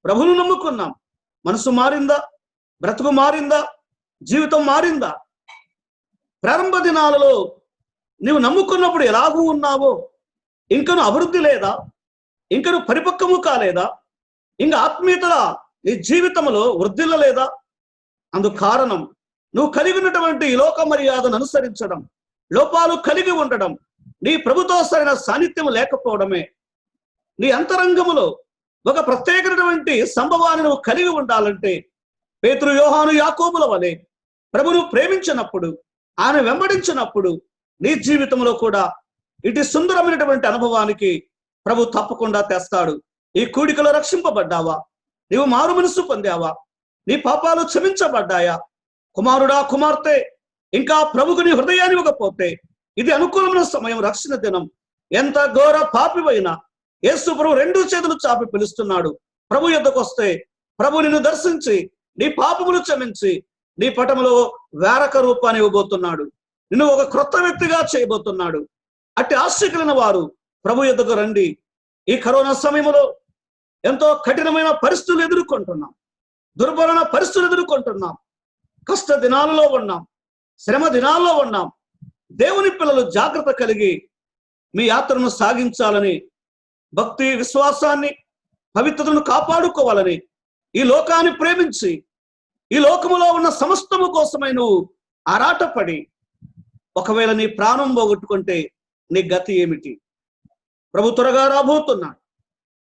ప్రభువును నమ్ముకున్నాం. మనసు మారిందా? బ్రతుకు మారిందా? జీవితం మారిందా? ప్రారంభ దినాలలో నువ్వు నమ్ముకున్నప్పుడు ఎలాగూ ఉన్నావో ఇంకను అభివృద్ధి లేదా, ఇంకను పరిపక్వము కాలేదా, ఇంకా ఆత్మీయతల నీ జీవితంలో వృద్ధిల్ల లేదా? అందుకు కారణం నువ్వు కలిగి ఉన్నటువంటి ఈ లోక మర్యాదను అనుసరించడం, లోపాలు కలిగి ఉండడం, నీ ప్రభుతో సరైన సాన్నిధ్యం లేకపోవడమే. నీ అంతరంగములో ఒక ప్రత్యేకమైనటువంటి సంభవాన్ని నువ్వు కలిగి ఉండాలంటే పేతురు, యోహాను, యాకోబుల వలె ప్రభును ప్రేమించినప్పుడు, ఆయన వెంబడించినప్పుడు నీ జీవితంలో కూడా ఇటు సుందరమైనటువంటి అనుభవానికి ప్రభు తప్పకుండా తెస్తాడు. ఈ కూడికలో రక్షింపబడ్డావా? నీవు మారు మనసు పొందావా? నీ పాపాలు క్షమించబడ్డాయా? కుమారుడా, కుమార్తె, ఇంకా ప్రభుకు నీ హృదయాన్ని ఇవ్వకపోతే ఇది అనుకూలమైన సమయం, రక్షణ దినం. ఎంత ఘోర పాపివైనా యేసు ప్రభు 2 చేతులు చాపి పిలుస్తున్నాడు. ప్రభు యొద్దకు వస్తే ప్రభు నిన్ను దర్శించి నీ పాపములు క్షమించి నీ పటములో వేరొక రూపాన్ని ఇవ్వబోతున్నాడు. నిన్ను ఒక క్రొత్త వ్యక్తిగా చేయబోతున్నాడు. అట్టి ఆశ కలిగిన వారు ప్రభు యొద్దకు రండి. ఈ కరోనా సమయంలో ఎంతో కఠినమైన పరిస్థితులు ఎదుర్కొంటున్నాం, దుర్బలమైన పరిస్థితులు ఎదుర్కొంటున్నాం, కష్ట దినాలలో ఉన్నాం, శ్రమ దినాల్లో ఉన్నాం. దేవుని పిల్లలు జాగ్రత్త కలిగి మీ యాత్రను సాగించాలని, భక్తి విశ్వాసాన్ని పవిత్రతను కాపాడుకోవాలని, ఈ లోకాన్ని ప్రేమించి ఈ లోకములో ఉన్న సమస్తము కోసమై నువ్వు ఆరాటపడి ఒకవేళ నీ ప్రాణం పోగొట్టుకుంటే నీ గతి ఏమిటి? ప్రభు త్వరగా రాబోతున్నాడు.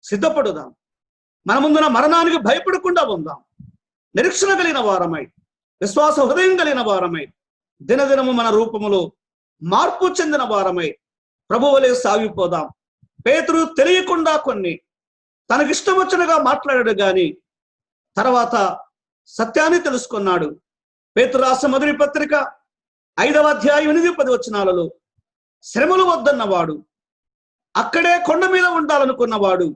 సిద్ధపడుదాం. మన ముందున మరణానికి భయపడకుండా ఉందాం. నిరీక్షణ కలిగిన వారమై, విశ్వాస హృదయం కలిగిన వారమై, దినదినము మన రూపములో మార్పు చెందిన వారమై ప్రభు వలె సాగిపోదాం. పేతురు తెలియకుండా కొన్ని తనకిష్టం వచ్చినగా మాట్లాడాడు గాని తర్వాత సత్యాన్ని తెలుసుకున్నాడు. పేతురు రాసిన మొదటి పత్రిక 5వ అధ్యాయం 8-10 వచనాలలో శ్రమలు వద్దన్నవాడు, అక్కడే కొండ మీద ఉండాలనుకున్నవాడు,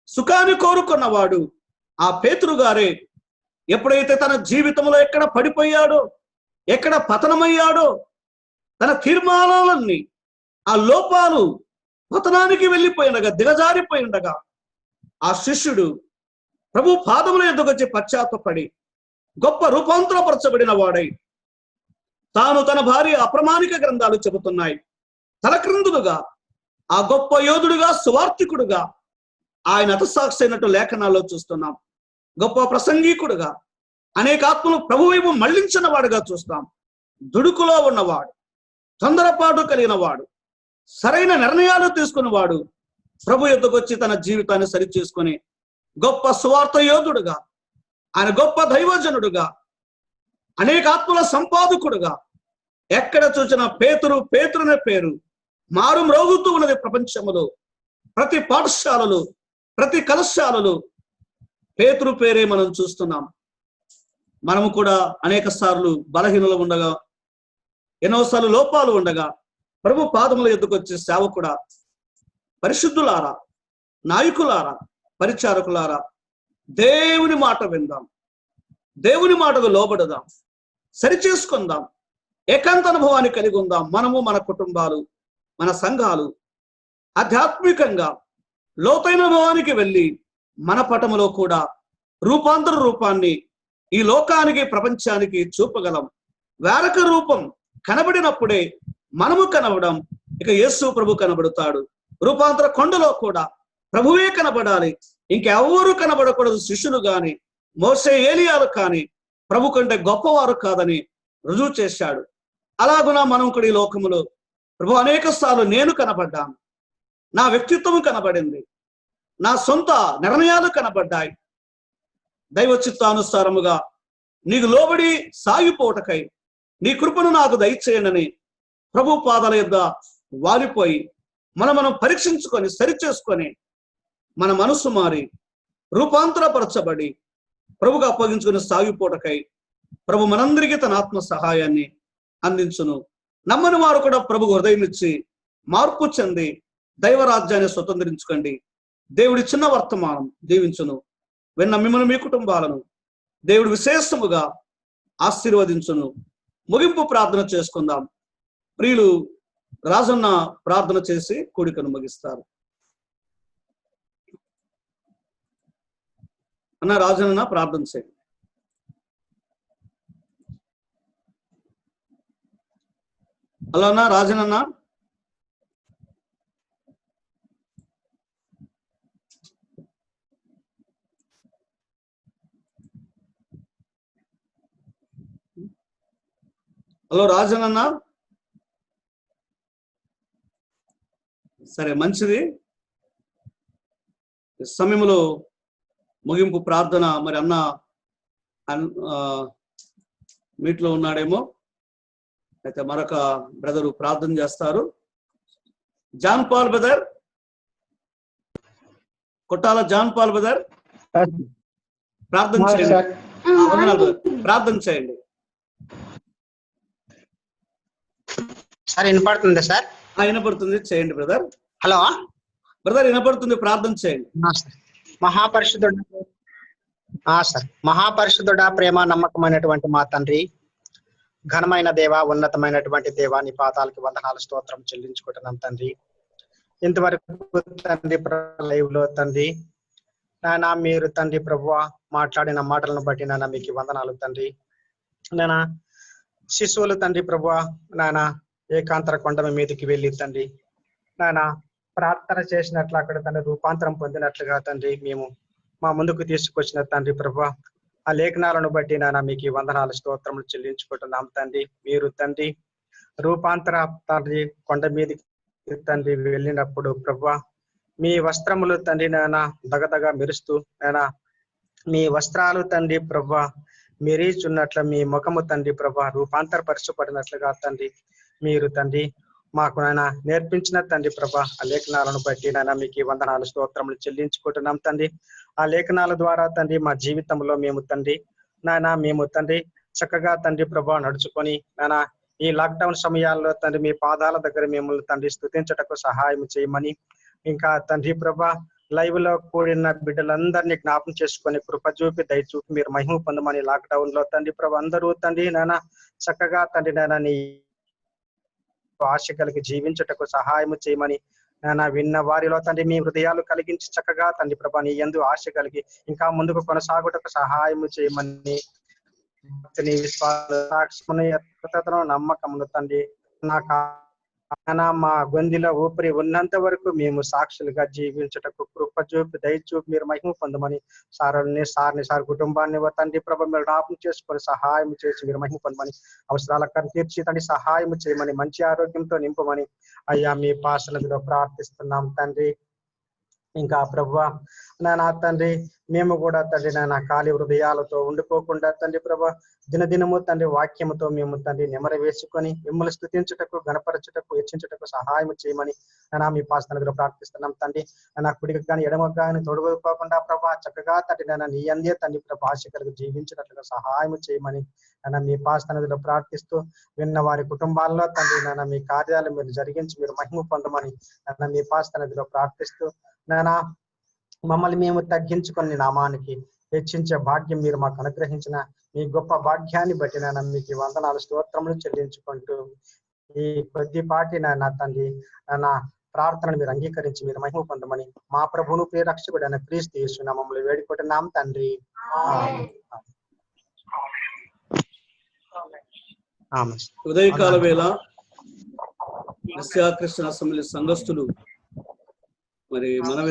సుఖాన్ని కోరుకున్నవాడు ఆ పేతురు గారే ఎప్పుడైతే తన జీవితంలో ఎక్కడ పడిపోయాడో, ఎక్కడ పతనమయ్యాడో, తన తీర్మానాలన్నీ ఆ లోపాలు పతనానికి వెళ్ళిపోయిండగా, దిగజారిపోయిండగా ఆ శిష్యుడు ప్రభు పాదముల ఎద్దుకు వచ్చి పశ్చాత్తపడి గొప్ప రూపాంతరపరచబడిన వాడై, తాను తన భార్య అప్రమాణిక గ్రంథాలు చెబుతున్నాయి, తలక్రిందులుగా ఆ గొప్ప యోధుడుగా, సువార్థికుడుగా ఆయన హతసాక్షి అయినట్టు లేఖనాల్లో చూస్తున్నాం. గొప్ప ప్రసంగికుడుగా, అనేక ఆత్మలు ప్రభు వైపు మళ్లించిన వాడుగా చూస్తాం. దుడుకులో ఉన్నవాడు, తొందరపాటు కలిగిన వాడు, సరైన నిర్ణయాలు తీసుకున్నవాడు ప్రభు యొద్దకు వచ్చి తన జీవితాన్ని సరిచేసుకొని గొప్ప సువార్త యోధుడుగా, ఆయన గొప్ప దైవజనుడుగా, అనేక ఆత్మల సంపాదకుడుగా ఎక్కడ చూసిన పేతురు పేతురునే పేరు మారు మ్రోగుతూ ఉన్నది. ప్రపంచంలో ప్రతి పాఠశాలలో, ప్రతి కళాశాలలో పేతురు పేరే మనం చూస్తున్నాం. మనము కూడా అనేక సార్లు బలహీనలు ఉండగా, ఎన్నోసార్లు లోపాలు ఉండగా ప్రభు పాదముల ఎద్దుకు వచ్చే సేవకుడా, పరిశుద్ధులారా, నాయకులారా, పరిచారకులారా, దేవుని మాట విందాం, దేవుని మాటకు లోబడదాం, సరిచేసుకుందాం, ఏకాంత అనుభవాన్ని కలిగి ఉందాం. మనము, మన కుటుంబాలు, మన సంఘాలు ఆధ్యాత్మికంగా లోతైన అనుభవానికి వెళ్ళి మన పటములో కూడా రూపాంతర రూపాన్ని ఈ లోకానికి, ప్రపంచానికి చూపగలం. వేరొక రూపం కనబడినప్పుడే మనము కనబడం, ఇక యేసు ప్రభు కనబడతాడు. రూపాంతర కొండలో కూడా ప్రభువే కనబడాలి, ఇంకెవ్వరూ కనబడకూడదు. శిష్యులు గాని, మోసే, ఏలియాలు కానీ ప్రభు కంటే గొప్పవారు కాదని రుజువు చేశాడు. అలాగునా మనం కూడా ఈ లోకములో ప్రభు అనేక సార్లు నేను కనబడ్డాను, నా వ్యక్తిత్వం కనబడింది, నా సొంత నిర్ణయాలు కనబడ్డాయి. దైవ చిత్తానుసారముగా నీకు లోబడి సాగిపోటకై నీ కృపను నాకు దయచేయనని ప్రభు పాదాల యొద్ద వాలిపోయి మనం పరీక్షించుకొని సరిచేసుకొని మన మనసు మారి రూపాంతరపరచబడి ప్రభుకు అప్పగించుకుని సాగిపోటకై ప్రభు మనందరికీ తన ఆత్మ సహాయాన్ని అందించును. నమ్మని వారు కూడా ప్రభు హృదయం ఇచ్చి మార్పు చెంది దైవరాజ్యాన్ని స్వతంత్రించుకోండి. దేవుడి చిన్న వర్తమానం దీవించును. విన్న మిమ్మల్ని, మీ కుటుంబాలను దేవుడు విశేషముగా ఆశీర్వదించును. ముగింపు ప్రార్థన చేసుకుందాం. ప్రియులు రాజన్న ప్రార్థన చేసి కూడికను ముగిస్తారు. అన్న రాజన్న ప్రార్థన చేయండి. హలో అన్న, రాజన్ అన్న. హలో రాజన్ అన్న. సరే, మంచిది. సమయంలో ముగింపు ప్రార్థన మరి అన్న మీట్లో ఉన్నాడేమో, అయితే మరొక బ్రదరు ప్రార్థన చేస్తారు. John Paul brother, Kottala John Paul brother ప్రార్థన చేయండి. వందనాలు బ్రదర్, ప్రార్థన చేయండి. సార్ వినపడుతుంది సార్? వినపడుతుంది, చేయండి బ్రదర్. హలో బ్రదర్, వినపడుతుంది, ప్రార్థన చేయండి. మహాపరిశుద్ధుడు సార్, మహాపరిశుద్ధుడా, ప్రేమ నమ్మకమైనటువంటి మా తండ్రి, ఘనమైన దేవ, ఉన్నతమైనటువంటి దేవా, నీ పాదాలకి వందనాలు స్తోత్రం చెల్లించుకుంటున్నాం తండ్రి. ఇంతవరకు తండ్రి లైవ్ లో తండ్రి నాయన మీరు తండ్రి ప్రభువా మాట్లాడిన మాటలను బట్టి నాయన మీకు వందనాలు తండ్రి. నాయన శిశువులు తండ్రి ప్రభువా నాయన ఏకాంతర కొండ మీదకి వెళ్ళి తండ్రి నాయన ప్రార్థన చేసినట్లు అక్కడ తండ్రి రూపాంతరం పొందినట్లుగా తండ్రి మేము మా ముందుకు తీసుకొచ్చిన తండ్రి ప్రభువా ఆ లేఖనాలను బట్టి నాయన మీకు వందనాలు స్తోత్రములు చెల్లించుకుంటున్నాం తండ్రి. మీరు తండ్రి రూపాంతర తండ్రి కొండ మీదకి తండ్రి వెళ్ళినప్పుడు ప్రభువా మీ వస్త్రములు తండ్రి నాయన దగదగా మెరుస్తూ నాయన మీ వస్త్రాలు తండ్రి ప్రభువా మెరీచున్నట్లు మీ ముఖము తండ్రి ప్రభువా రూపాంతరపరచబడినట్లుగా తండ్రి మీరు తండ్రి మాకు నాయన నేర్పించిన తండ్రి ప్రభా ఆ లేఖనాలను బట్టి నాయన మీకు వందనాలు స్తోత్రములు చెల్లించుకుంటున్నాం తండ్రి. ఆ లేఖనాల ద్వారా తండ్రి మా జీవితంలో మేము తండ్రి నాయన మేము తండ్రి చక్కగా తండ్రి ప్రభా నడుచుకొని నాయన ఈ లాక్డౌన్ సమయాల్లో తండ్రి మీ పాదాల దగ్గర మిమ్మల్ని తండ్రి స్తుతించటకు సహాయం చేయమని, ఇంకా తండ్రి ప్రభా లైవ్ లో కూడిన బిడ్డలందరినీ జ్ఞాపం చేసుకొని కృప చూపి దయ చూపి మీరు మహిమ పొందమని, లాక్డౌన్ లో తండ్రి ప్రభా అందరూ తండ్రి నాయన చక్కగా తండ్రి నాయన నీ ఆశ కలిగి జీవించుటకు సహాయం చేయమని నాయన విన్న వారిలో తండ్రి మీ హృదయాలు కలిగించి చక్కగా తండ్రి ప్రభా నీ యందు ఆశ కలిగి ఇంకా ముందుకు కొనసాగుటకు సహాయం చేయమని, విశ్వాసమును నమ్మకమును తండ్రి మా గొంతులో ఊపిరి ఉన్నంత వరకు మేము సాక్షులుగా జీవించుటకు కృప చూపి దయ చూపి మీరు మహిమ పొందమని, సార్ కుటుంబాన్ని తండ్రి ప్రభ మీరు జ్ఞాపకం చేసుకొని సహాయం చేసి మీరు మహిమ పొందమని, అవసరాలకు తీర్చి తండ్రి సహాయం చేయమని, మంచి ఆరోగ్యంతో నింపమని అయ్యా మీ పాసనదిలో ప్రార్థిస్తున్నాం తండ్రి. ఇంకా ప్రభువా నాయన తండ్రి మేము కూడా తండ్రి నాయన ఖాళీ హృదయాలతో ఉండిపోకుండా తండ్రి ప్రభా దినదినము తండ్రి వాక్యముతో మేము తండ్రి నెమర వేసుకొని మిమ్మల్ని స్తుతించుటకు గణపరచుటకు హెచ్చించుటకు సహాయం చేయమని నాయన మీ పాసనదిలో ప్రార్థిస్తున్నాం తండ్రి. నా కుడికి కానీ ఎడమకు కానీ తొడగోకోకుండా ప్రభా చక్కగా తండ్రి నాయన నీ అందే తండ్రి ప్రభా ఆశ కలిగి జీవించినట్లుగా సహాయం చేయమని నాయన మీ పాసనదిలో ప్రార్థిస్తూ విన్న వారి కుటుంబాల్లో తండ్రి నాయన మీ కార్యాలు మీరు జరిగించి మీరు మహిమ పొందమని నాయన మీ పాసనదిలో ప్రార్థిస్తూ నాయన మమ్మల్ని మేము తగ్గించుకొని నామానికి హెచ్చించే భాగ్యం మీరు మాకు అనుగ్రహించిన మీ గొప్ప భాగ్యాన్ని బట్టి నాయన మీకు వందనాలు స్తోత్రములు చెల్లించుకుంటూ ఈ కొద్దిపాటి నాయన తండ్రి నా ప్రార్థనను మీరు అంగీకరించి మీరు మహిమ పొందమని మా ప్రభువును ప్రియరక్షకుడు అయిన క్రీస్తు యేసు నామములో వేడుకుంటున్నాం తండ్రి. ఉదయకాల వేళ క్రిస్టియన్ అసెంబ్లీ సంఘస్థులు మరి మనవి